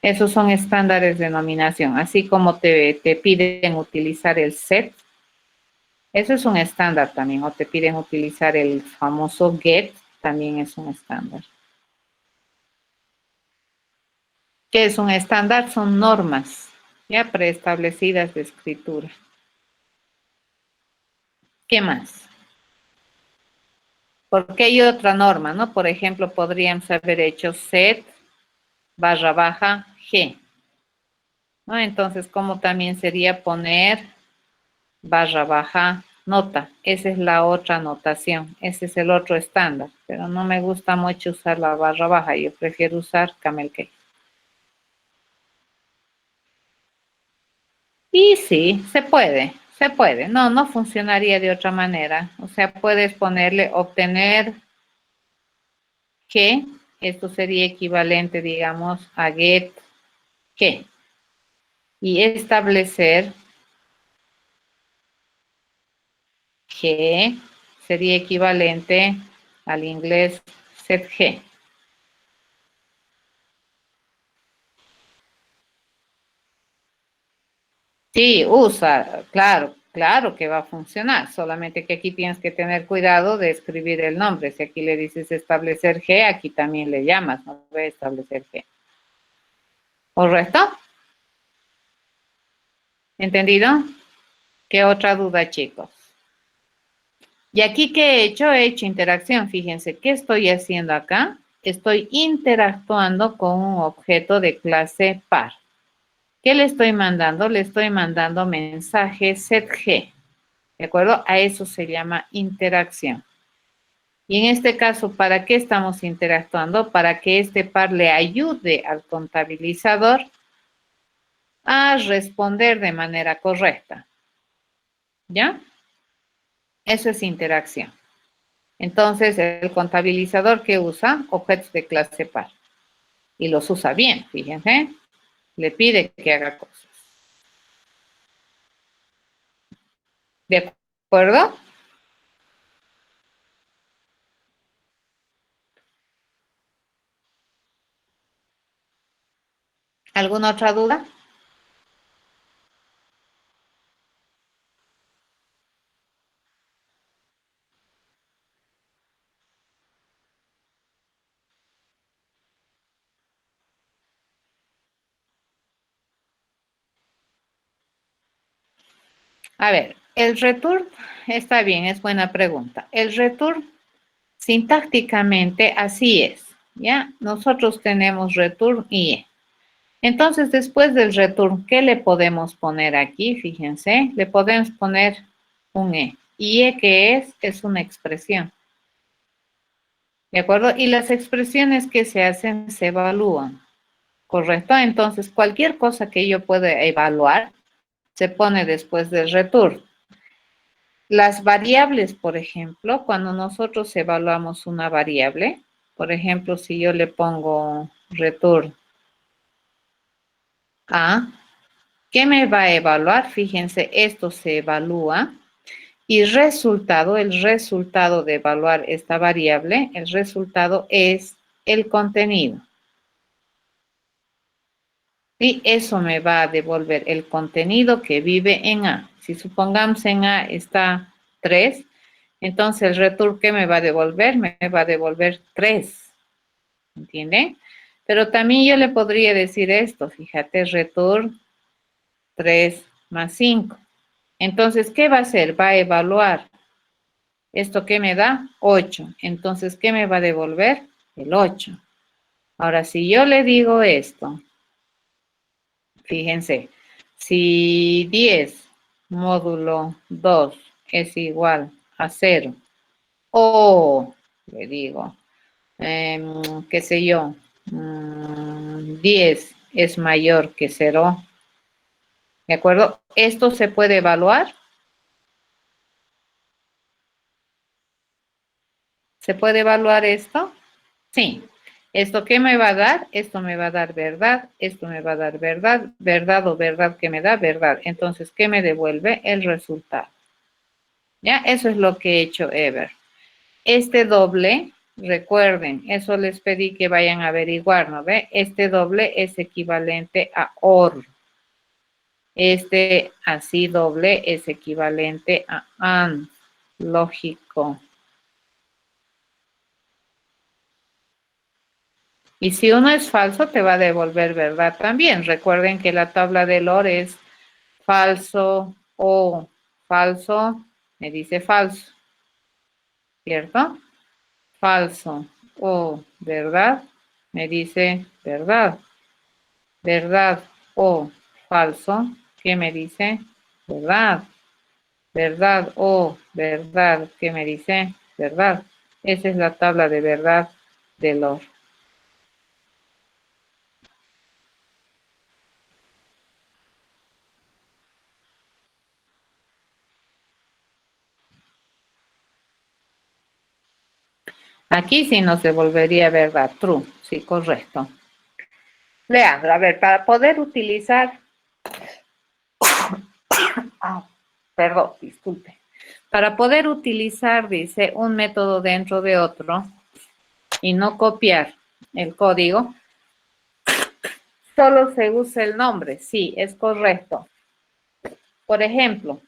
Esos son estándares de nominación. Así como te piden utilizar el set, eso es un estándar también. O te piden utilizar el famoso get, también es un estándar. ¿Qué es un estándar? Son normas ya preestablecidas de escritura. ¿Qué más? Porque hay otra norma, ¿no? Por ejemplo, podríamos haber hecho set barra baja G, ¿no? Entonces, ¿cómo también sería poner barra baja nota? Esa es la otra notación, ese es el otro estándar, pero no me gusta mucho usar la barra baja, yo prefiero usar camel case. Y sí, se puede. No funcionaría de otra manera. O sea, puedes ponerle obtener que, esto sería equivalente, digamos, a get que, y establecer que sería equivalente al inglés set G. Sí, usa, claro que va a funcionar, solamente que aquí tienes que tener cuidado de escribir el nombre. Si aquí le dices establecer G, aquí también le llamas, no debe establecer G. ¿Correcto? ¿Entendido? ¿Qué otra duda, chicos? Y aquí, ¿qué he hecho? He hecho interacción. Fíjense, ¿qué estoy haciendo acá? Estoy interactuando con un objeto de clase par. ¿Qué le estoy mandando? Le estoy mandando mensaje setG. ¿De acuerdo? A eso se llama interacción. Y en este caso, ¿para qué estamos interactuando? Para que este par le ayude al contabilizador a responder de manera correcta. ¿Ya? Eso es interacción. Entonces, el contabilizador que usa objetos de clase par. Y los usa bien, fíjense. Le pide que haga cosas. ¿De acuerdo? ¿Alguna otra duda? A ver, el return está bien, es buena pregunta. El return sintácticamente así es, ¿ya? Nosotros tenemos return IE. Entonces, después del return, ¿qué le podemos poner aquí? Fíjense, le podemos poner un E. IE, ¿qué es? Es una expresión. ¿De acuerdo? Y las expresiones que se hacen se evalúan. ¿Correcto? Entonces, cualquier cosa que yo pueda evaluar se pone después del return. Las variables, por ejemplo, cuando nosotros evaluamos una variable, por ejemplo, si yo le pongo return a, ¿qué me va a evaluar? Fíjense, esto se evalúa y el resultado de evaluar esta variable, el resultado es el contenido. Y eso me va a devolver el contenido que vive en A. Si supongamos en A está 3, entonces el return que me va a devolver, me va a devolver 3. ¿Entienden? Pero también yo le podría decir esto, fíjate, return 3 más 5. Entonces, ¿qué va a hacer? Va a evaluar. ¿Esto qué me da? 8. Entonces, ¿qué me va a devolver? El 8. Ahora, si yo le digo esto, fíjense, si 10 módulo 2 es igual a 0, o le digo, qué sé yo, 10 es mayor que 0, ¿de acuerdo? ¿Esto se puede evaluar? ¿Se puede evaluar esto? Sí. ¿Esto qué me va a dar? Esto me va a dar verdad, esto me va a dar verdad, verdad o verdad que me da verdad. Entonces, ¿qué me devuelve? El resultado. ¿Ya? Eso es lo que he hecho Ever. Este doble, recuerden, eso les pedí que vayan a averiguar, ¿no ve? Este doble es equivalente a OR. Este así doble es equivalente a AND. Lógico. Y si uno es falso, te va a devolver verdad también. Recuerden que la tabla del OR es falso o falso, me dice falso, ¿cierto? Falso o verdad, me dice verdad. Verdad o falso, ¿qué me dice? Verdad. Verdad o verdad, ¿qué me dice? Verdad. Esa es la tabla de verdad del OR. Aquí sí nos devolvería verdad, true, sí, correcto. Leandro, a ver, para poder utilizar, perdón, disculpe. Para poder utilizar, dice, un método dentro de otro y no copiar el código, solo se usa el nombre, sí, es correcto. Por ejemplo,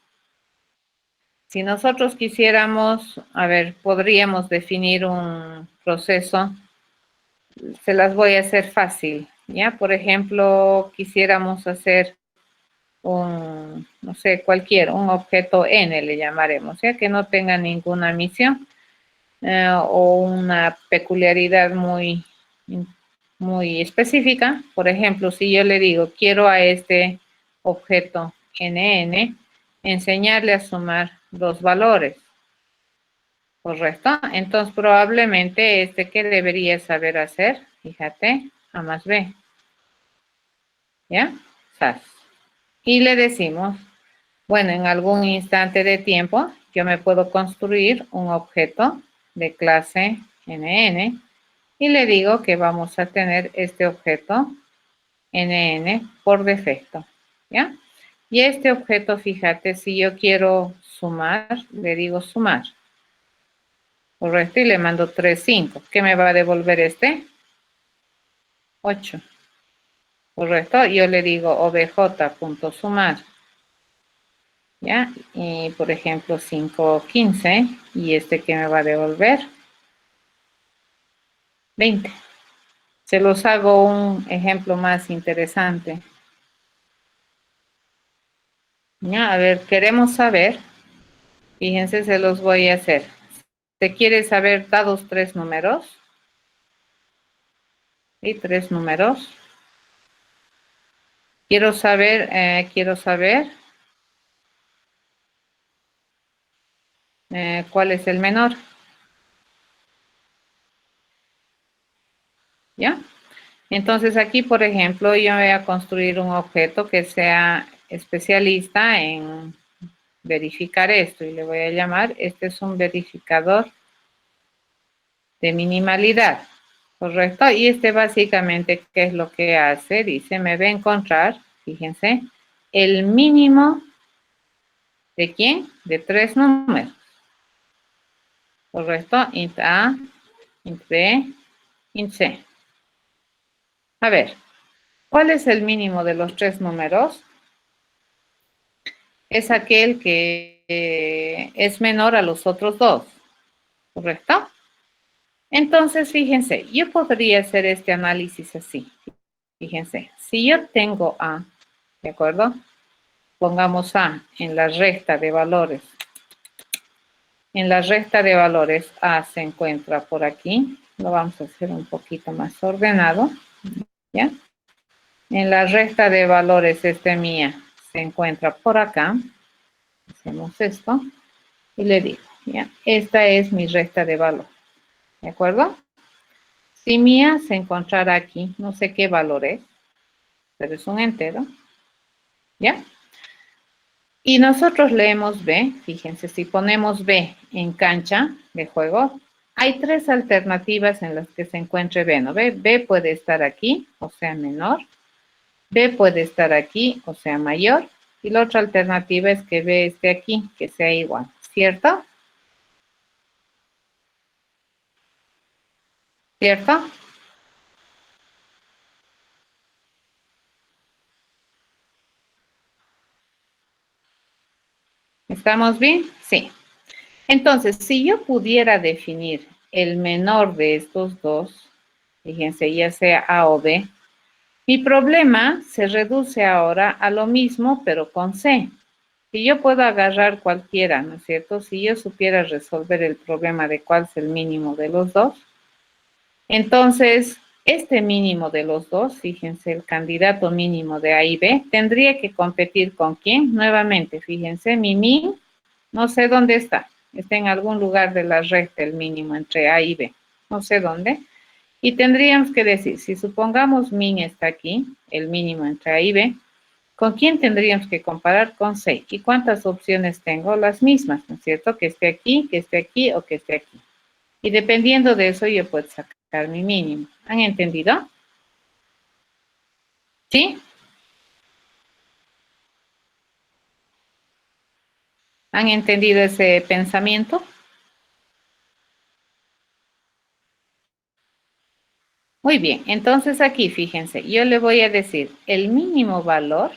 si nosotros quisiéramos, a ver, podríamos definir un proceso, se las voy a hacer fácil, ¿ya? Por ejemplo, quisiéramos hacer un, no sé, un objeto N le llamaremos, ya que no tenga ninguna misión o una peculiaridad muy específica. Por ejemplo, si yo le digo, quiero a este objeto NN enseñarle a sumar dos valores, ¿correcto? Entonces, probablemente ¿qué debería saber hacer? Fíjate, A más B, ¿ya? SAS. Y le decimos, bueno, en algún instante de tiempo, yo me puedo construir un objeto de clase NN y le digo que vamos a tener este objeto NN por defecto, ¿ya? Y este objeto, fíjate, si yo quiero sumar, le digo sumar, correcto, y le mando 3, 5. ¿Qué me va a devolver este? 8, correcto, yo le digo obj.sumar, ¿ya? Y por ejemplo 5, 15, y ¿qué me va a devolver? 20. Se los hago un ejemplo más interesante. ¿Ya? A ver, queremos saber, fíjense, se los voy a hacer. ¿Se quiere saber dados 3 números? ¿Y 3 números? Quiero saber cuál es el menor. ¿Ya? Entonces aquí, por ejemplo, yo voy a construir un objeto que sea especialista en verificar esto y le voy a llamar, este es un verificador de minimalidad, ¿correcto? Y este básicamente, ¿qué es lo que hace? Dice, me va a encontrar, fíjense, el mínimo ¿de quién? De 3 números, ¿correcto? Int A, int B, int C. A ver, ¿cuál es el mínimo de los 3 números? Es aquel que es menor a los otros dos, ¿correcto? Entonces, fíjense, yo podría hacer este análisis así. Fíjense, si yo tengo A, ¿de acuerdo? Pongamos A en la recta de valores. En la recta de valores A se encuentra por aquí. Lo vamos a hacer un poquito más ordenado, ¿ya? En la recta de valores mía se encuentra por acá. Hacemos esto y le digo, ¿ya? Esta es mi recta de valor, ¿de acuerdo? Si mía se encontrará aquí, no sé qué valor es, pero es un entero, ¿ya? Y nosotros leemos B, fíjense, si ponemos B en cancha de juego, hay 3 alternativas en las que se encuentre B, ¿no ve? B puede estar aquí, o sea, menor. B puede estar aquí, o sea, mayor. Y la otra alternativa es que B esté aquí, que sea igual, ¿cierto? ¿Cierto? ¿Estamos bien? Sí. Entonces, si yo pudiera definir el menor de estos dos, fíjense, ya sea A o B, mi problema se reduce ahora a lo mismo, pero con C. Si yo puedo agarrar cualquiera, ¿no es cierto? Si yo supiera resolver el problema de cuál es el mínimo de los dos, entonces, este mínimo de los dos, fíjense, el candidato mínimo de A y B, tendría que competir ¿con quién? Nuevamente, fíjense, mi min, no sé dónde está. Está en algún lugar de la recta el mínimo entre A y B. No sé dónde. Y tendríamos que decir, si supongamos min está aquí, el mínimo entre A y B, ¿con quién tendríamos que comparar? Con C. ¿Y cuántas opciones tengo? Las mismas, ¿no es cierto? Que esté aquí o que esté aquí. Y dependiendo de eso, yo puedo sacar mi mínimo. ¿Han entendido? ¿Sí? ¿Han entendido ese pensamiento? Muy bien, entonces aquí, fíjense, yo le voy a decir el mínimo valor,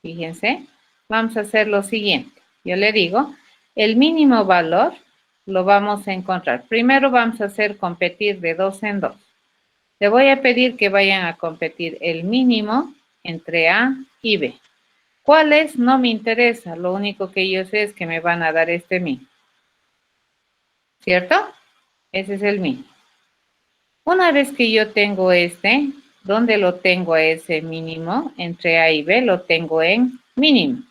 fíjense, vamos a hacer lo siguiente. Yo le digo, el mínimo valor lo vamos a encontrar. Primero vamos a hacer competir de 2 en 2. Le voy a pedir que vayan a competir el mínimo entre A y B. ¿Cuáles? No me interesa, lo único que yo sé es que me van a dar este mínimo. ¿Cierto? Ese es el mínimo. Una vez que yo tengo este, ¿dónde lo tengo a ese mínimo? Entre A y B lo tengo en mínimo.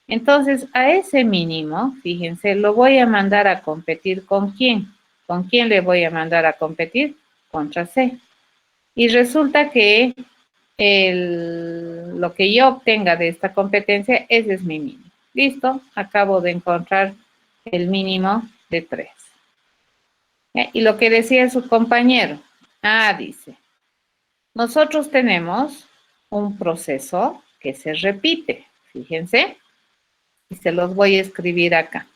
Entonces, a ese mínimo, fíjense, lo voy a mandar a competir ¿con quién? ¿Con quién le voy a mandar a competir? Contra C. Y resulta que lo que yo obtenga de esta competencia, ese es mi mínimo. Listo, acabo de encontrar el mínimo de 3. Y lo que decía su compañero, dice, nosotros tenemos un proceso que se repite, fíjense, y se los voy a escribir acá.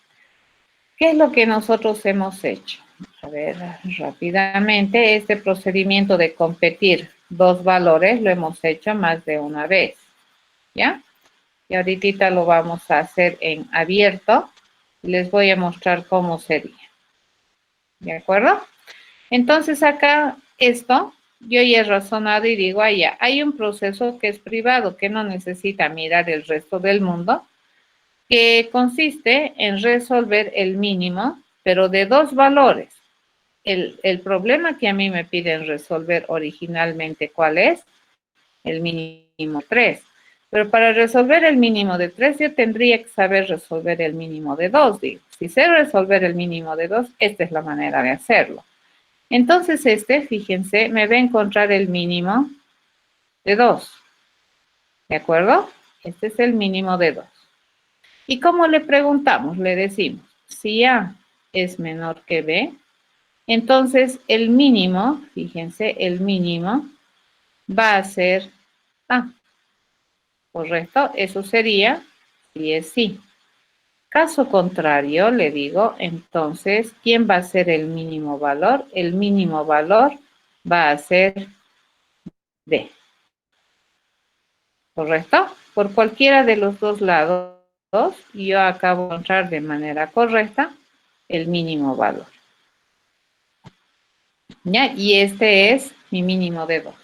¿Qué es lo que nosotros hemos hecho? A ver, rápidamente, este procedimiento de competir 2 valores lo hemos hecho más de una vez, ¿ya? Y ahorita lo vamos a hacer en abierto. Les voy a mostrar cómo sería. ¿De acuerdo? Entonces acá esto, yo ya he razonado y digo, ya, hay un proceso que es privado, que no necesita mirar el resto del mundo, que consiste en resolver el mínimo, pero de 2 valores. El problema que a mí me piden resolver originalmente, ¿cuál es? El mínimo 3. Pero para resolver el mínimo de 3, yo tendría que saber resolver el mínimo de 2, digo. Si sé resolver el mínimo de 2, esta es la manera de hacerlo. Entonces fíjense, me va a encontrar el mínimo de 2. ¿De acuerdo? Este es el mínimo de 2. ¿Y cómo le preguntamos? Le decimos, si A es menor que B, entonces el mínimo, fíjense, el mínimo va a ser A. ¿Correcto? Eso sería si es sí. Caso contrario, le digo, entonces, ¿quién va a ser el mínimo valor? El mínimo valor va a ser D. ¿Correcto? Por cualquiera de los dos lados, yo acabo de encontrar de manera correcta el mínimo valor. ¿Ya? Y este es mi mínimo de 2.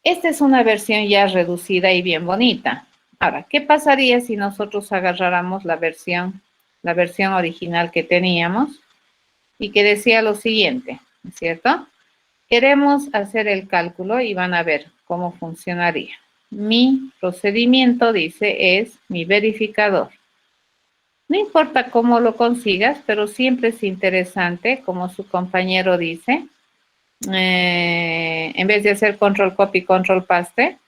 Esta es una versión ya reducida y bien bonita. Ahora, ¿qué pasaría si nosotros agarráramos la versión original que teníamos y que decía lo siguiente, ¿no es cierto? Queremos hacer el cálculo y van a ver cómo funcionaría. Mi procedimiento, dice, es mi verificador. No importa cómo lo consigas, pero siempre es interesante, como su compañero dice, en vez de hacer control copy, control paste,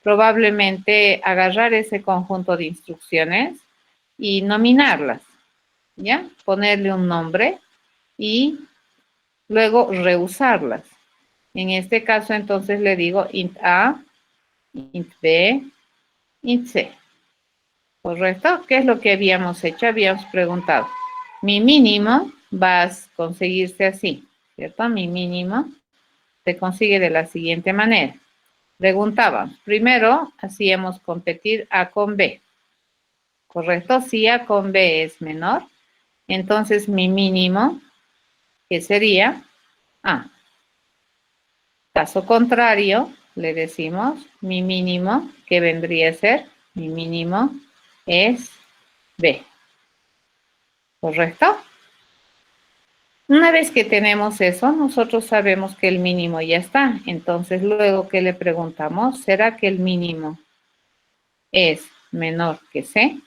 probablemente agarrar ese conjunto de instrucciones y nominarlas, ¿ya? Ponerle un nombre y luego reusarlas. En este caso, entonces le digo int A, int B, int C. ¿Correcto? ¿Qué es lo que habíamos hecho? Habíamos preguntado. Mi mínimo va a conseguirse así, ¿cierto? Mi mínimo se consigue de la siguiente manera. Preguntábamos, primero hacíamos competir A con B, ¿correcto? Si A con B es menor, entonces mi mínimo, que sería A. Caso contrario, le decimos mi mínimo, que vendría a ser, mi mínimo es B, ¿correcto? Una vez que tenemos eso, nosotros sabemos que el mínimo ya está. Entonces, luego que le preguntamos, ¿será que el mínimo es menor que C?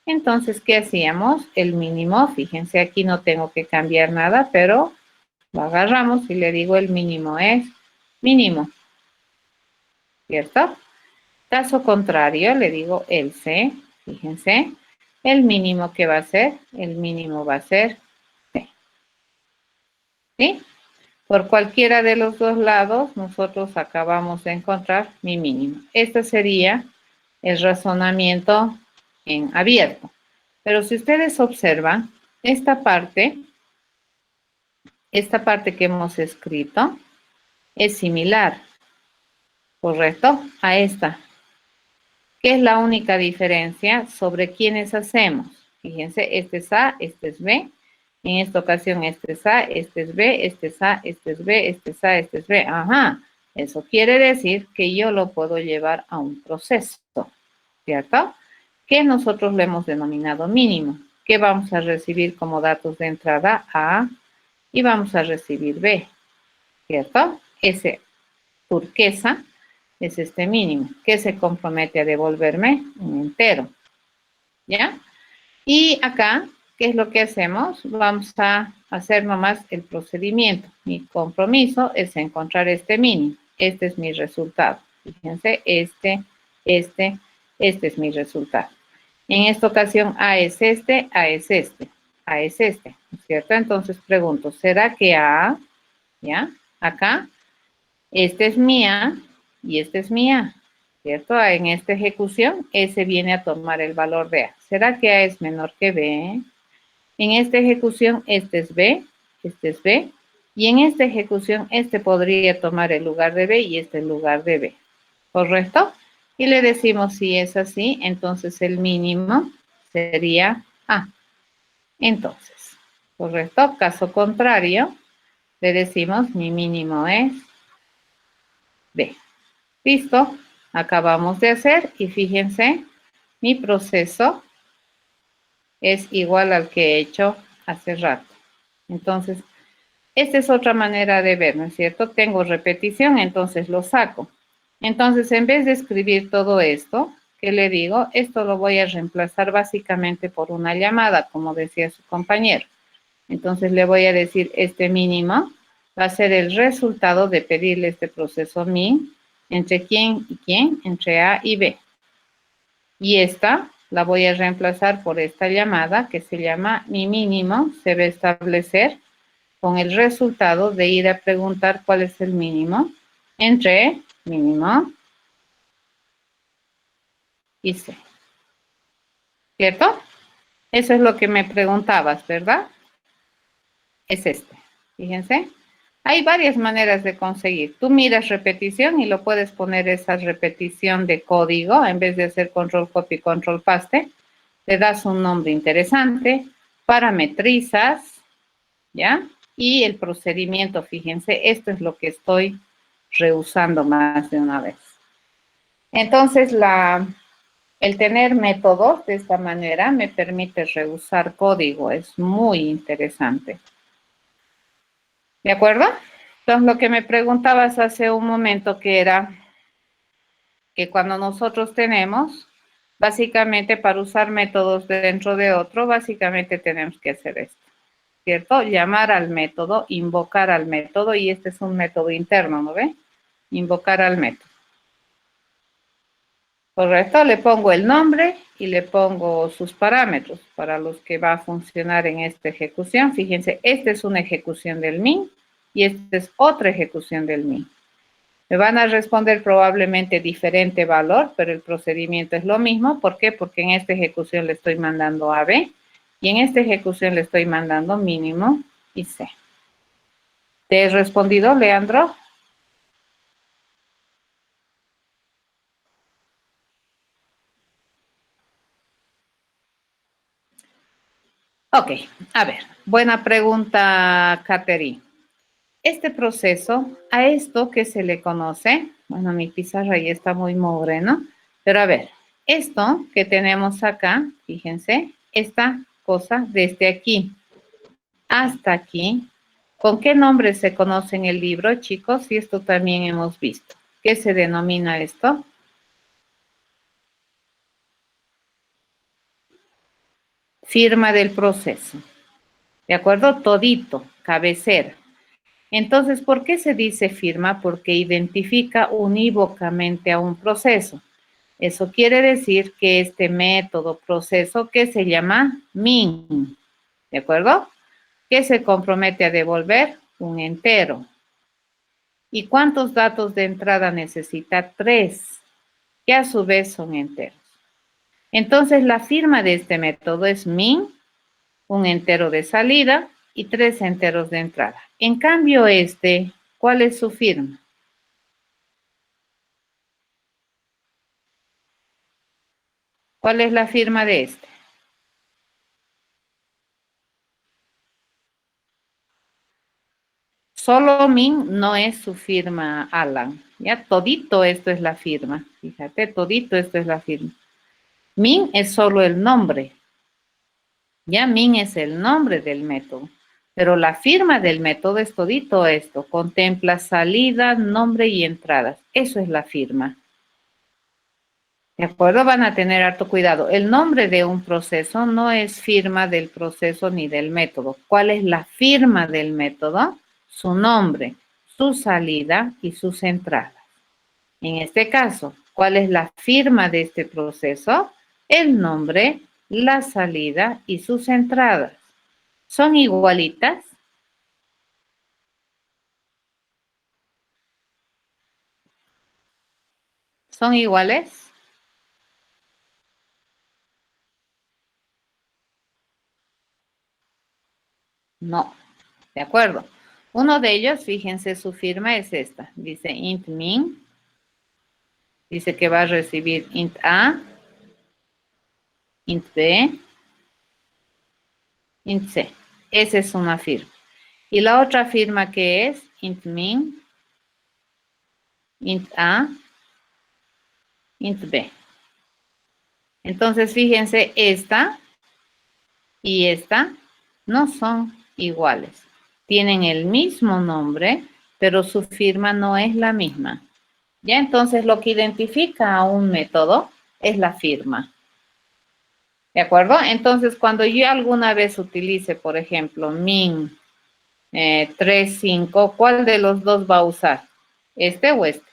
Entonces, ¿qué hacíamos? El mínimo, fíjense, aquí no tengo que cambiar nada, pero lo agarramos y le digo el mínimo es mínimo, ¿cierto? Caso contrario, le digo el C, fíjense, el mínimo que va a ser, el mínimo va a ser C, ¿sí? Por cualquiera de los dos lados, nosotros acabamos de encontrar mi mínimo. Este sería el razonamiento en abierto. Pero si ustedes observan, esta parte que hemos escrito es similar, ¿correcto? A esta. ¿Qué es la única diferencia sobre quiénes hacemos? Fíjense, este es A, este es B. En esta ocasión, este es A, este es B, este es A, este es B, este es A, este es B. Ajá, eso quiere decir que yo lo puedo llevar a un proceso, ¿cierto? Que nosotros le hemos denominado mínimo. ¿Qué vamos a recibir como datos de entrada? A y vamos a recibir B, ¿cierto? Ese turquesa es este mínimo, que se compromete a devolverme un entero, ¿ya? Y acá, ¿qué es lo que hacemos? Vamos a hacer nomás el procedimiento. Mi compromiso es encontrar este mínimo. Este es mi resultado. Fíjense, este es mi resultado. En esta ocasión, A es este, A es este, A es este, ¿cierto? Entonces pregunto, ¿será que A, ya, acá, este es mi A y este es mi A, ¿cierto? En esta ejecución, S viene a tomar el valor de A. ¿Será que A es menor que B? En esta ejecución, este es B, y en esta ejecución, este podría tomar el lugar de B y este el lugar de B, ¿correcto? Y le decimos si es así, entonces el mínimo sería A. Entonces, ¿correcto? Caso contrario, le decimos mi mínimo es B. Listo, acabamos de hacer y fíjense, mi proceso es igual al que he hecho hace rato. Entonces, esta es otra manera de ver, ¿no es cierto? Tengo repetición, entonces lo saco. Entonces, en vez de escribir todo esto, ¿qué le digo? Esto lo voy a reemplazar básicamente por una llamada, como decía su compañero. Entonces, le voy a decir este mínimo va a ser el resultado de pedirle este proceso min. ¿Entre quién y quién? Entre A y B. Y esta la voy a reemplazar por esta llamada que se llama mi mínimo se va a establecer con el resultado de ir a preguntar cuál es el mínimo entre mínimo y C. ¿Cierto? Eso es lo que me preguntabas, ¿verdad? Es este. Fíjense. Hay varias maneras de conseguir. Tú miras repetición y lo puedes poner esa repetición de código en vez de hacer control copy, control paste. Le das un nombre interesante, parametrizas, ¿ya? Y el procedimiento, fíjense, esto es lo que estoy reusando más de una vez. Entonces, el tener métodos de esta manera me permite reusar código, es muy interesante. ¿De acuerdo? Entonces, lo que me preguntabas hace un momento que era que cuando nosotros tenemos, básicamente para usar métodos dentro de otro, básicamente tenemos que hacer esto, ¿cierto? Llamar al método, invocar al método, y este es un método interno, ¿no ve? Invocar al método. Correcto, le pongo el nombre y le pongo sus parámetros para los que va a funcionar en esta ejecución. Fíjense, esta es una ejecución del min y esta es otra ejecución del min. Me van a responder probablemente diferente valor, pero el procedimiento es lo mismo. ¿Por qué? Porque en esta ejecución le estoy mandando AB y en esta ejecución le estoy mandando mínimo y C. ¿Te he respondido, Leandro? Ok, a ver, buena pregunta, Catherine. Este proceso, a esto que se le conoce, bueno, mi pizarra ya está muy mugre, ¿no? Pero a ver, esto que tenemos acá, fíjense, esta cosa desde aquí hasta aquí, ¿con qué nombre se conoce en el libro, chicos? Y esto también hemos visto. ¿Qué se denomina esto? Firma del proceso. ¿De acuerdo? Todito, cabecera. Entonces, ¿por qué se dice firma? Porque identifica unívocamente a un proceso. Eso quiere decir que este método, proceso, que se llama min, ¿de acuerdo? Que se compromete a devolver un entero. ¿Y cuántos datos de entrada necesita? 3, que a su vez son enteros. Entonces, la firma de este método es min, un entero de salida y 3 enteros de entrada. En cambio, ¿cuál es su firma? ¿Cuál es la firma de este? Solo min no es su firma, Alan. Ya, todito esto es la firma. Fíjate, todito esto es la firma. Min es solo el nombre. Ya, min es el nombre del método. Pero la firma del método es todito esto. Contempla salida, nombre y entradas. Eso es la firma. ¿De acuerdo? Van a tener harto cuidado. El nombre de un proceso no es firma del proceso ni del método. ¿Cuál es la firma del método? Su nombre, su salida y sus entradas. En este caso, ¿cuál es la firma de este proceso? El nombre, la salida y sus entradas. ¿Son igualitas? ¿Son iguales? No. ¿De acuerdo? Uno de ellos, fíjense, su firma es esta. Dice int min. Dice que va a recibir int A, int B, int C. Esa es una firma. Y la otra firma que es int min, int A, int B. Entonces, fíjense, esta y esta no son iguales. Tienen el mismo nombre, pero su firma no es la misma. Ya, entonces lo que identifica a un método es la firma. ¿De acuerdo? Entonces, cuando yo alguna vez utilice, por ejemplo, min 3, 5, ¿cuál de los dos va a usar? ¿Este o este?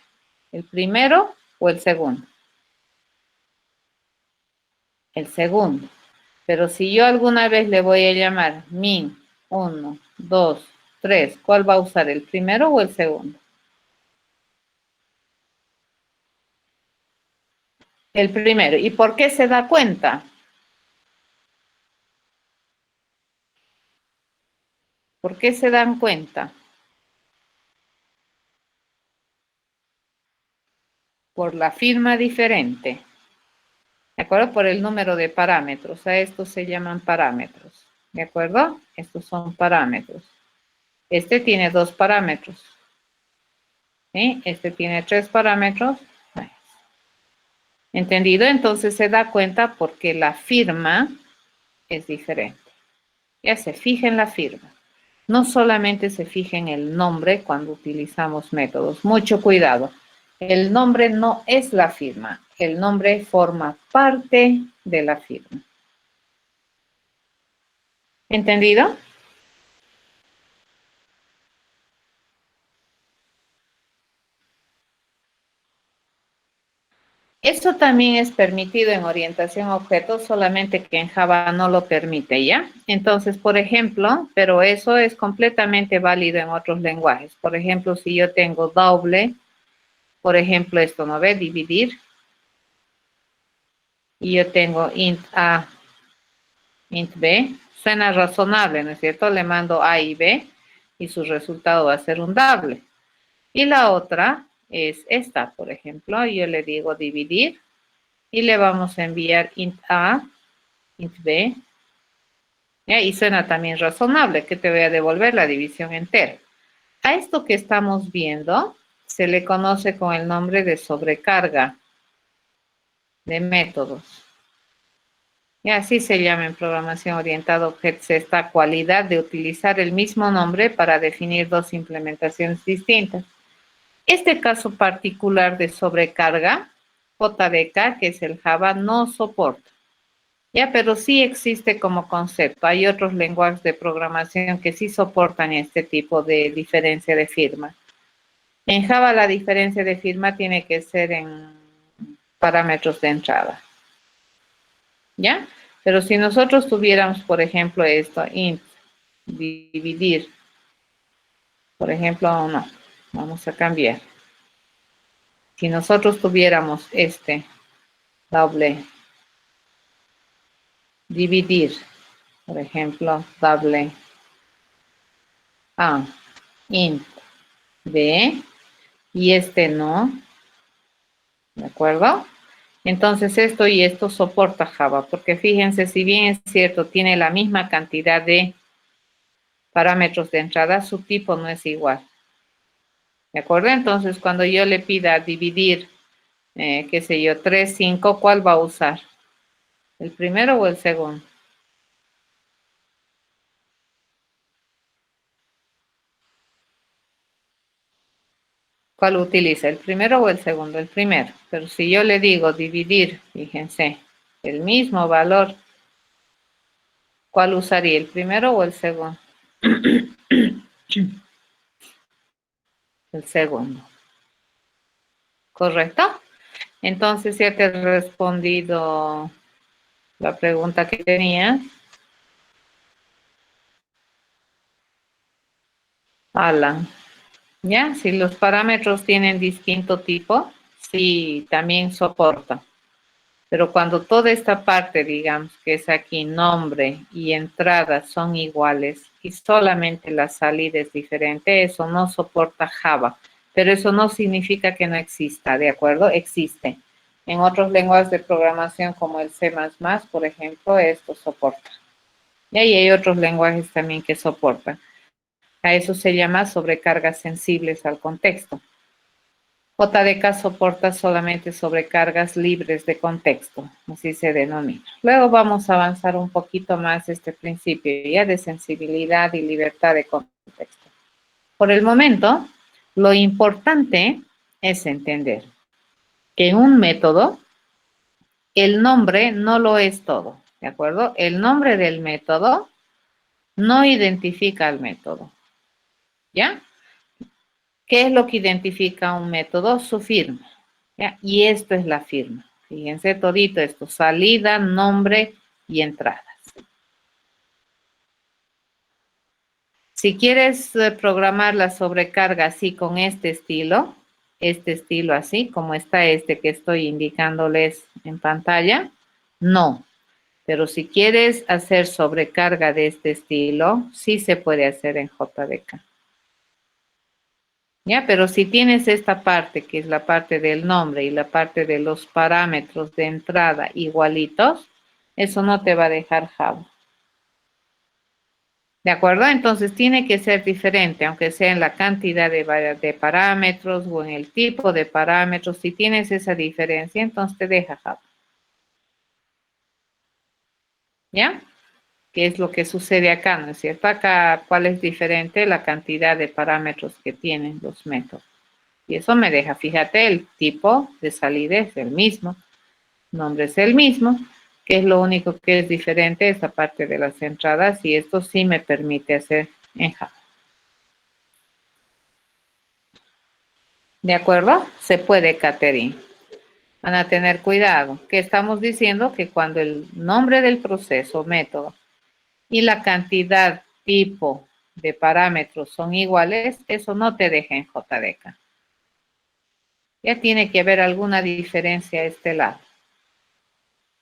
¿El primero o el segundo? el segundo. Pero si yo alguna vez le voy a llamar min 1, 2, 3, ¿cuál va a usar? ¿El primero o el segundo? El primero. ¿Y por qué se da cuenta? ¿Por qué se dan cuenta? Por la firma diferente. ¿De acuerdo? Por el número de parámetros. A estos se llaman parámetros. ¿De acuerdo? Estos son parámetros. Este tiene 2 parámetros. ¿Sí? Este tiene 3 parámetros. ¿Entendido? Entonces se da cuenta porque la firma es diferente. Ya se fija en la firma. No solamente se fija en el nombre cuando utilizamos métodos. Mucho cuidado. El nombre no es la firma. El nombre forma parte de la firma. ¿Entendido? Esto también es permitido en orientación a objetos, solamente que en Java no lo permite, ¿ya? Entonces, por ejemplo, pero eso es completamente válido en otros lenguajes. Por ejemplo, si yo tengo doble, por ejemplo, esto, ¿no ve? Dividir. Y yo tengo int A, int B. Suena razonable, ¿no es cierto? Le mando A y B y su resultado va a ser un doble. Y la otra es esta, por ejemplo. Yo le digo dividir y le vamos a enviar int A, int B. Y suena también razonable, que te voy a devolver la división entera. A esto que estamos viendo se le conoce con el nombre de sobrecarga de métodos. Y así se llama en programación orientada a objetos esta cualidad de utilizar el mismo nombre para definir 2 implementaciones distintas. Este caso particular de sobrecarga, JDK, que es el Java, no soporta. Ya, pero sí existe como concepto. Hay otros lenguajes de programación que sí soportan este tipo de diferencia de firma. En Java la diferencia de firma tiene que ser en parámetros de entrada. ¿Ya? Pero si nosotros tuviéramos, por ejemplo, esto, int, dividir, por ejemplo, no, vamos a cambiar. Si nosotros tuviéramos este, doble, dividir, por ejemplo, doble A, int, B, y este no, ¿de acuerdo? Entonces esto y esto soporta Java, porque fíjense, si bien es cierto, tiene la misma cantidad de parámetros de entrada, su tipo no es igual. ¿De acuerdo? Entonces, cuando yo le pida dividir, qué sé yo, 3, 5, ¿cuál va a usar? ¿El primero o el segundo? ¿Cuál utiliza? ¿El primero o el segundo? El primero. Pero si yo le digo dividir, fíjense, el mismo valor, ¿cuál usaría? ¿El primero o el segundo? El segundo. ¿Correcto? Entonces ya te he respondido la pregunta que tenías. Alan. ¿Ya? Si los parámetros tienen distinto tipo, sí, también soporta. Pero cuando toda esta parte, digamos, que es aquí nombre y entrada son iguales y solamente la salida es diferente, eso no soporta Java. Pero eso no significa que no exista, ¿de acuerdo? Existe. En otros lenguajes de programación como el C++, por ejemplo, esto soporta. Y ahí hay otros lenguajes también que soportan. A eso se llama sobrecargas sensibles al contexto. JDK soporta solamente sobrecargas libres de contexto, así se denomina. Luego vamos a avanzar un poquito más este principio ya de sensibilidad y libertad de contexto. Por el momento, lo importante es entender que en un método, el nombre no lo es todo, ¿de acuerdo? El nombre del método no identifica al método, ¿ya? ¿Qué es lo que identifica un método? Su firma, ¿ya? Y esto es la firma. Fíjense todito esto, salida, nombre y entradas. Si quieres programar la sobrecarga así con este estilo así, como está este que estoy indicándoles en pantalla, no. Pero si quieres hacer sobrecarga de este estilo, sí se puede hacer en JDK. ¿Ya? Pero si tienes esta parte, que es la parte del nombre y la parte de los parámetros de entrada igualitos, eso no te va a dejar Java. ¿De acuerdo? Entonces tiene que ser diferente, aunque sea en la cantidad de parámetros o en el tipo de parámetros. Si tienes esa diferencia, entonces te deja Java. ¿Ya? ¿Qué es lo que sucede acá? ¿No es cierto? Acá, ¿cuál es diferente? La cantidad de parámetros que tienen los métodos. Y eso me deja, fíjate, el tipo de salida es el mismo, nombre es el mismo, que es lo único que es diferente, esta parte de las entradas, y esto sí me permite hacer en Java. ¿De acuerdo? Se puede, Catherine. Van a tener cuidado, que estamos diciendo que cuando el nombre del proceso, método, y la cantidad, tipo de parámetros son iguales, eso no te deja en JDK. Ya tiene que haber alguna diferencia a este lado.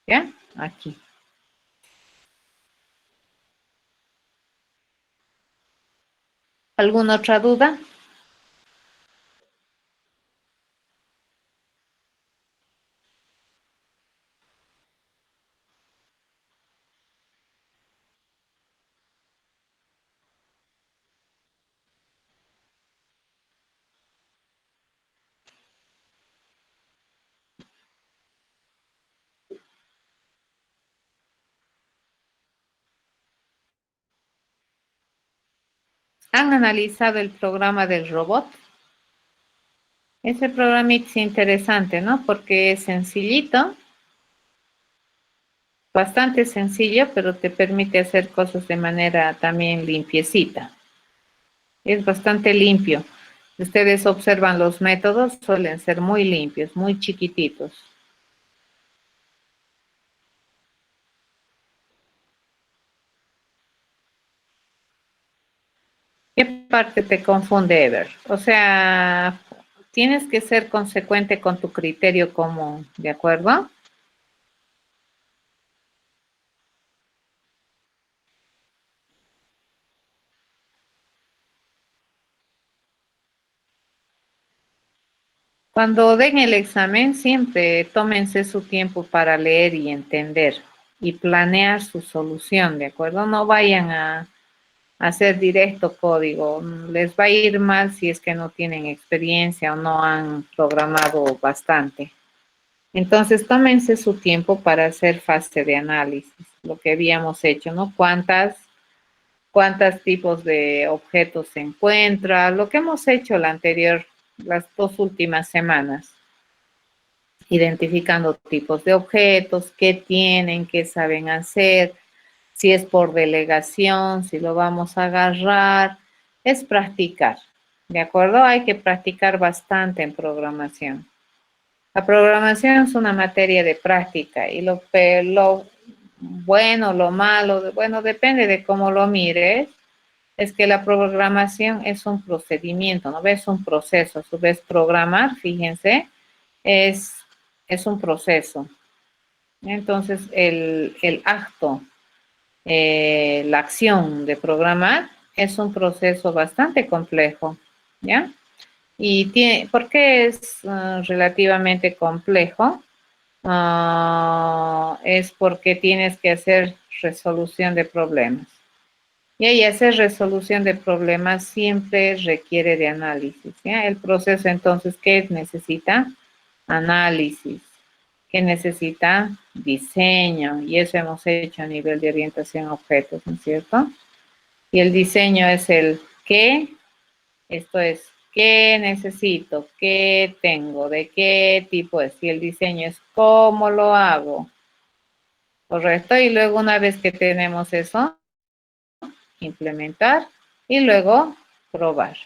¿Ya? Aquí. ¿Alguna otra duda? ¿Han analizado el programa del robot? Ese programa es interesante, ¿no? Porque es sencillito, bastante sencillo, pero te permite hacer cosas de manera también limpiecita. Es bastante limpio. Ustedes observan los métodos, suelen ser muy limpios, muy chiquititos. ¿Qué parte te confunde, Ever? O sea, tienes que ser consecuente con tu criterio común, ¿de acuerdo? Cuando den el examen, siempre tómense su tiempo para leer y entender y planear su solución, ¿de acuerdo? No vayan a hacer directo código. Les va a ir mal si es que no tienen experiencia o no han programado bastante. Entonces, tómense su tiempo para hacer fase de análisis, lo que habíamos hecho, ¿no? ¿Cuántos tipos de objetos se encuentra? Lo que hemos hecho las 2 últimas semanas, identificando tipos de objetos, qué tienen, qué saben hacer, si es por delegación, si lo vamos a agarrar, es practicar, ¿de acuerdo? Hay que practicar bastante en programación. La programación es una materia de práctica y lo bueno, lo malo, bueno, depende de cómo lo mires, es que la programación es un procedimiento, ¿no ves? Un proceso. A su vez, programar, fíjense, es, es un proceso. Entonces, el acto, la acción de programar es un proceso bastante complejo, ¿ya? ¿Por qué es relativamente complejo? Es porque tienes que hacer resolución de problemas. Y ahí hacer resolución de problemas siempre requiere de análisis, ¿ya? El proceso entonces, ¿qué necesita? Análisis. ¿Qué necesita? Diseño. Y eso hemos hecho a nivel de orientación a objetos, ¿no es cierto? Y el diseño es el qué, esto es qué necesito, qué tengo, de qué tipo es. Y el diseño es cómo lo hago. ¿Correcto? Y luego una vez que tenemos eso, implementar y luego probar.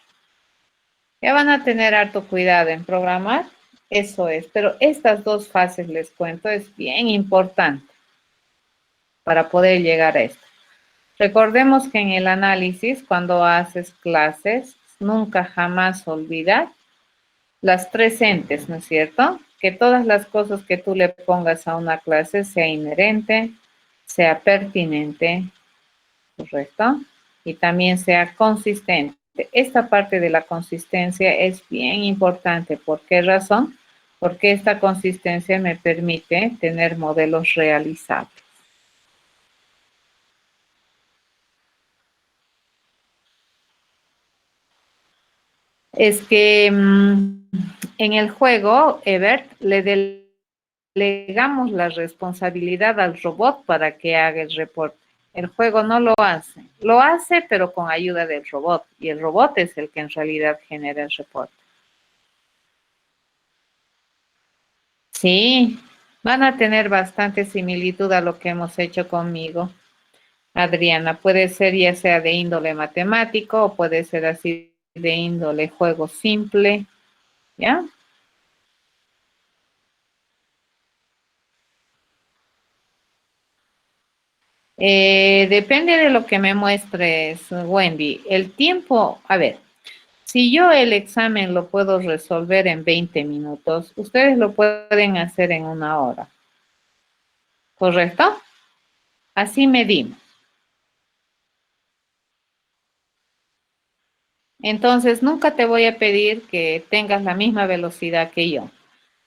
Ya van a tener harto cuidado en programar Eso es, pero estas dos fases, les cuento, es bien importante para poder llegar a esto. Recordemos que en el análisis, cuando haces clases, nunca jamás olvidar las tres entes, ¿no es cierto? Que todas las cosas que tú le pongas a una clase sea inherente, sea pertinente, ¿correcto? Y también sea consistente. Esta parte de la consistencia es bien importante. ¿Por qué razón? Porque esta consistencia me permite tener modelos realizables. Es que en el juego, Ebert, le delegamos la responsabilidad al robot para que haga el reporte. El juego no lo hace. Lo hace, pero con ayuda del robot. Y el robot es el que en realidad genera el reporte. Sí, van a tener bastante similitud a lo que hemos hecho conmigo, Adriana. Puede ser ya sea de índole matemático o puede ser así de índole juego simple, ¿ya? Depende de lo que me muestres, Wendy. El tiempo, a ver, si yo el examen lo puedo resolver en 20 minutos, ustedes lo pueden hacer en 1 hora, ¿correcto? Así medimos. Entonces, nunca te voy a pedir que tengas la misma velocidad que yo.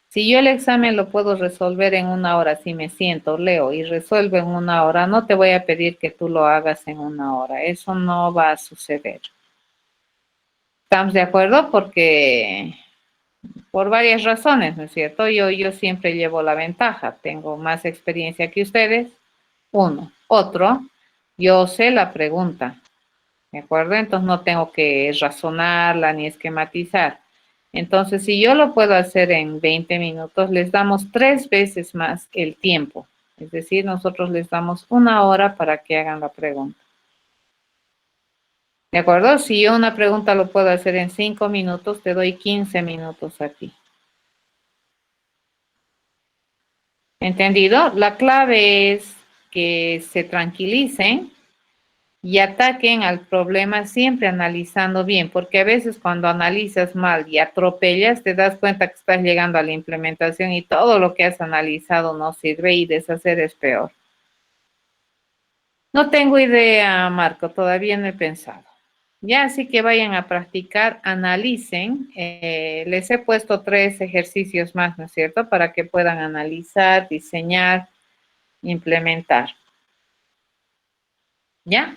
Si yo el examen lo puedo resolver en 1 hora, si me siento, leo y resuelvo en 1 hora, no te voy a pedir que tú lo hagas en 1 hora. Eso no va a suceder. ¿Estamos de acuerdo? Porque por varias razones, ¿no es cierto? Yo siempre llevo la ventaja. Tengo más experiencia que ustedes. Uno. Otro, yo sé la pregunta. ¿De acuerdo? Entonces no tengo que razonarla ni esquematizar. Entonces, si yo lo puedo hacer en 20 minutos, les damos 3 veces más el tiempo. Es decir, nosotros les damos 1 hora para que hagan la pregunta. ¿De acuerdo? Si yo una pregunta lo puedo hacer en 5 minutos, te doy 15 minutos a ti. ¿Entendido? La clave es que se tranquilicen y ataquen al problema siempre analizando bien, porque a veces cuando analizas mal y atropellas, te das cuenta que estás llegando a la implementación y todo lo que has analizado no sirve y deshacer es peor. No tengo idea, Marco, todavía no he pensado. Ya, así que vayan a practicar, analicen. Les he puesto 3 ejercicios más, ¿no es cierto? Para que puedan analizar, diseñar, implementar. ¿Ya?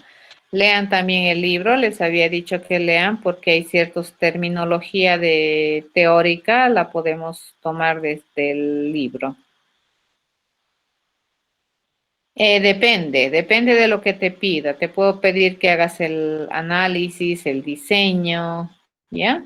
Lean también el libro, les había dicho que lean porque hay ciertas terminología de teórica, la podemos tomar desde el libro. Depende de lo que te pida. Te puedo pedir que hagas el análisis, el diseño, ¿ya?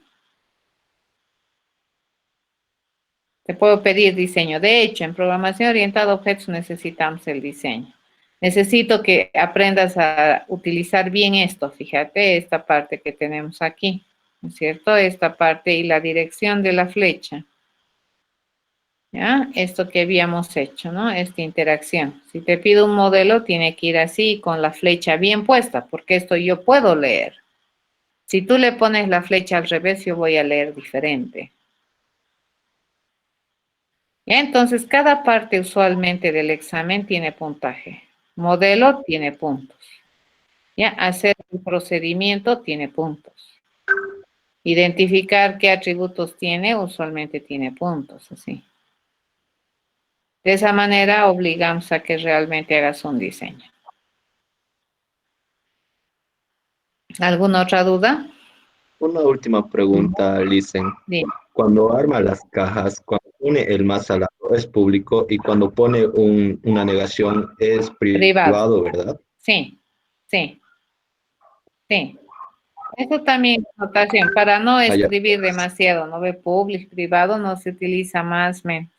Te puedo pedir diseño. De hecho, en programación orientada a objetos necesitamos el diseño. Necesito que aprendas a utilizar bien esto. Fíjate, esta parte que tenemos aquí, ¿no es cierto? Esta parte y la dirección de la flecha. ¿Ya? Esto que habíamos hecho, ¿no? Esta interacción. Si te pido un modelo, tiene que ir así, con la flecha bien puesta, porque esto yo puedo leer. Si tú le pones la flecha al revés, yo voy a leer diferente. ¿Ya? Entonces, cada parte usualmente del examen tiene puntaje. Modelo tiene puntos. ¿Ya? Hacer el procedimiento tiene puntos. Identificar qué atributos tiene, usualmente tiene puntos, así. De esa manera obligamos a que realmente hagas un diseño. ¿Alguna otra duda? Una última pregunta, Licen. Dime. Cuando arma las cajas, cuando pone el más salado es público y cuando pone una negación es Privado. privado, ¿verdad? Sí, sí, sí. Eso también es notación. Para no Allá. escribir demasiado, no ve público, privado, no se utiliza más, menos.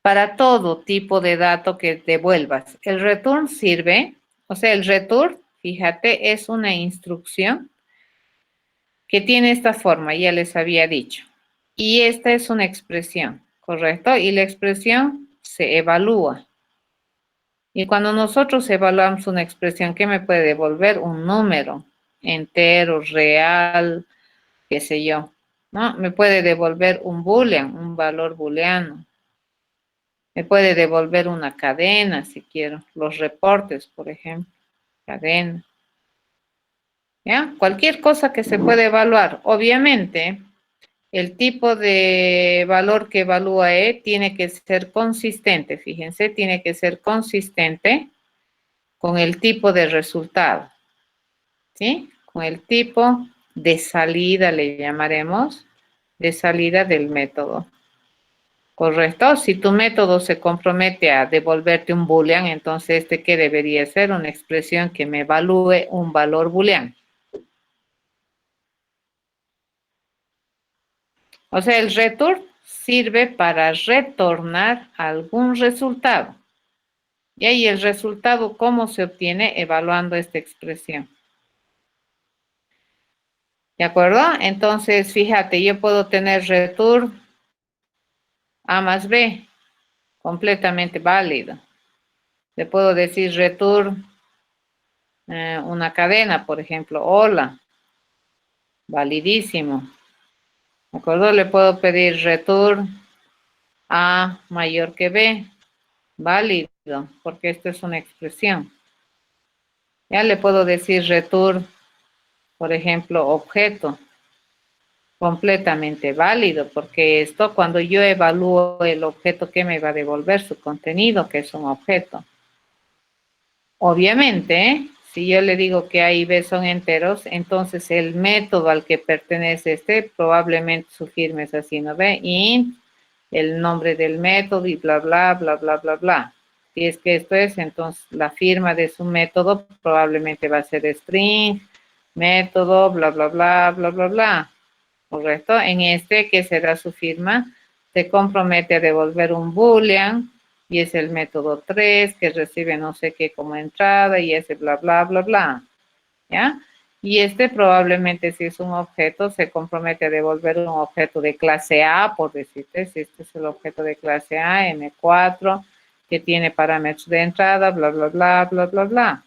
Para todo tipo de dato que devuelvas. El return sirve, o sea, el return, fíjate, es una instrucción que tiene esta forma, ya les había dicho. Y esta es una expresión, ¿correcto? Y la expresión se evalúa. Y cuando nosotros evaluamos una expresión, ¿qué me puede devolver? Un número entero, real, qué sé yo, ¿no? Me puede devolver un boolean, un valor booleano. Me puede devolver una cadena, si quiero. Los reportes, por ejemplo, cadena. ¿Ya? Cualquier cosa que se puede evaluar. Obviamente, el tipo de valor que evalúa tiene que ser consistente, fíjense, tiene que ser consistente con el tipo de resultado, ¿sí? Con el tipo de salida, le llamaremos, de salida del método. ¿Correcto? Si tu método se compromete a devolverte un boolean, entonces ¿qué debería ser? Una expresión que me evalúe un valor boolean. O sea, el return sirve para retornar algún resultado. Y ahí el resultado, ¿cómo se obtiene? Evaluando esta expresión. ¿De acuerdo? Entonces, fíjate, yo puedo tener return A más B, completamente válido. Le puedo decir return una cadena, por ejemplo, hola, validísimo. ¿De acuerdo? Le puedo pedir return A mayor que B, válido, porque esto es una expresión. Ya le puedo decir return, por ejemplo, objeto, completamente válido, porque esto cuando yo evalúo el objeto, ¿qué me va a devolver? Su contenido, que es un objeto. Obviamente, si yo le digo que A y B son enteros, entonces el método al que pertenece probablemente su firma es así, ¿no ve? Int, el nombre del método y bla, bla, bla, bla, bla, bla. Si es que esto es, entonces la firma de su método probablemente va a ser string, método, bla, bla, bla, bla, bla, bla. ¿Correcto? En ¿qué será su firma? Se compromete a devolver un boolean y es el método 3 que recibe no sé qué como entrada y ese bla, bla, bla, bla. ¿Ya? Y probablemente si es un objeto, se compromete a devolver un objeto de clase A, por decirte, si este es el objeto de clase A, M4, que tiene parámetros de entrada, bla, bla, bla, bla, bla, bla.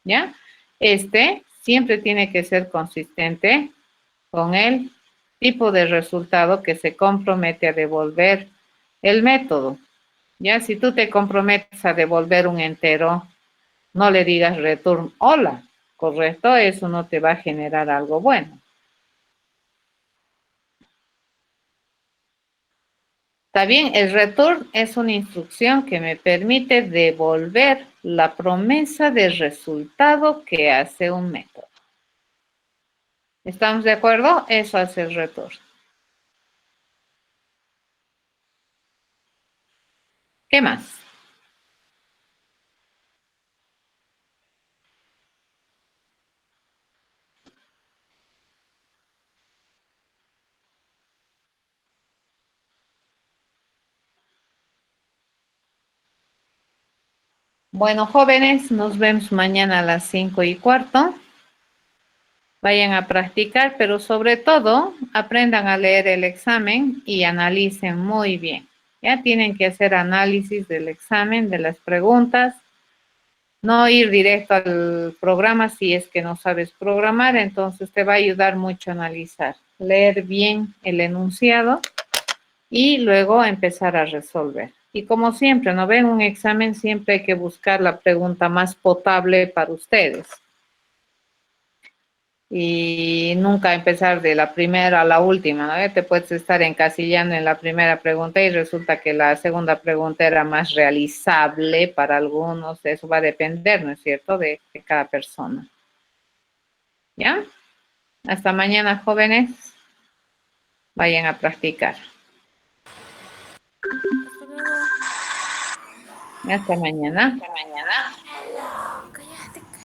¿Ya? Siempre tiene que ser consistente con el tipo de resultado que se compromete a devolver el método. Ya, si tú te comprometes a devolver un entero, no le digas return hola, ¿correcto? Eso no te va a generar algo bueno. Está bien, el return es una instrucción que me permite devolver la promesa de resultado que hace un método. ¿Estamos de acuerdo? Eso hace el return. ¿Qué más? Bueno, jóvenes, nos vemos mañana a las 5:15. Vayan a practicar, pero sobre todo aprendan a leer el examen y analicen muy bien. Ya tienen que hacer análisis del examen, de las preguntas, no ir directo al programa si es que no sabes programar, entonces te va a ayudar mucho a analizar, leer bien el enunciado y luego empezar a resolver. Y como siempre, no ven un examen, siempre hay que buscar la pregunta más potable para ustedes. Y nunca empezar de la primera a la última, ¿no? Te puedes estar encasillando en la primera pregunta y resulta que la segunda pregunta era más realizable para algunos. Eso va a depender, ¿no es cierto?, de cada persona. ¿Ya? Hasta mañana, jóvenes. Vayan a practicar. Hasta mañana.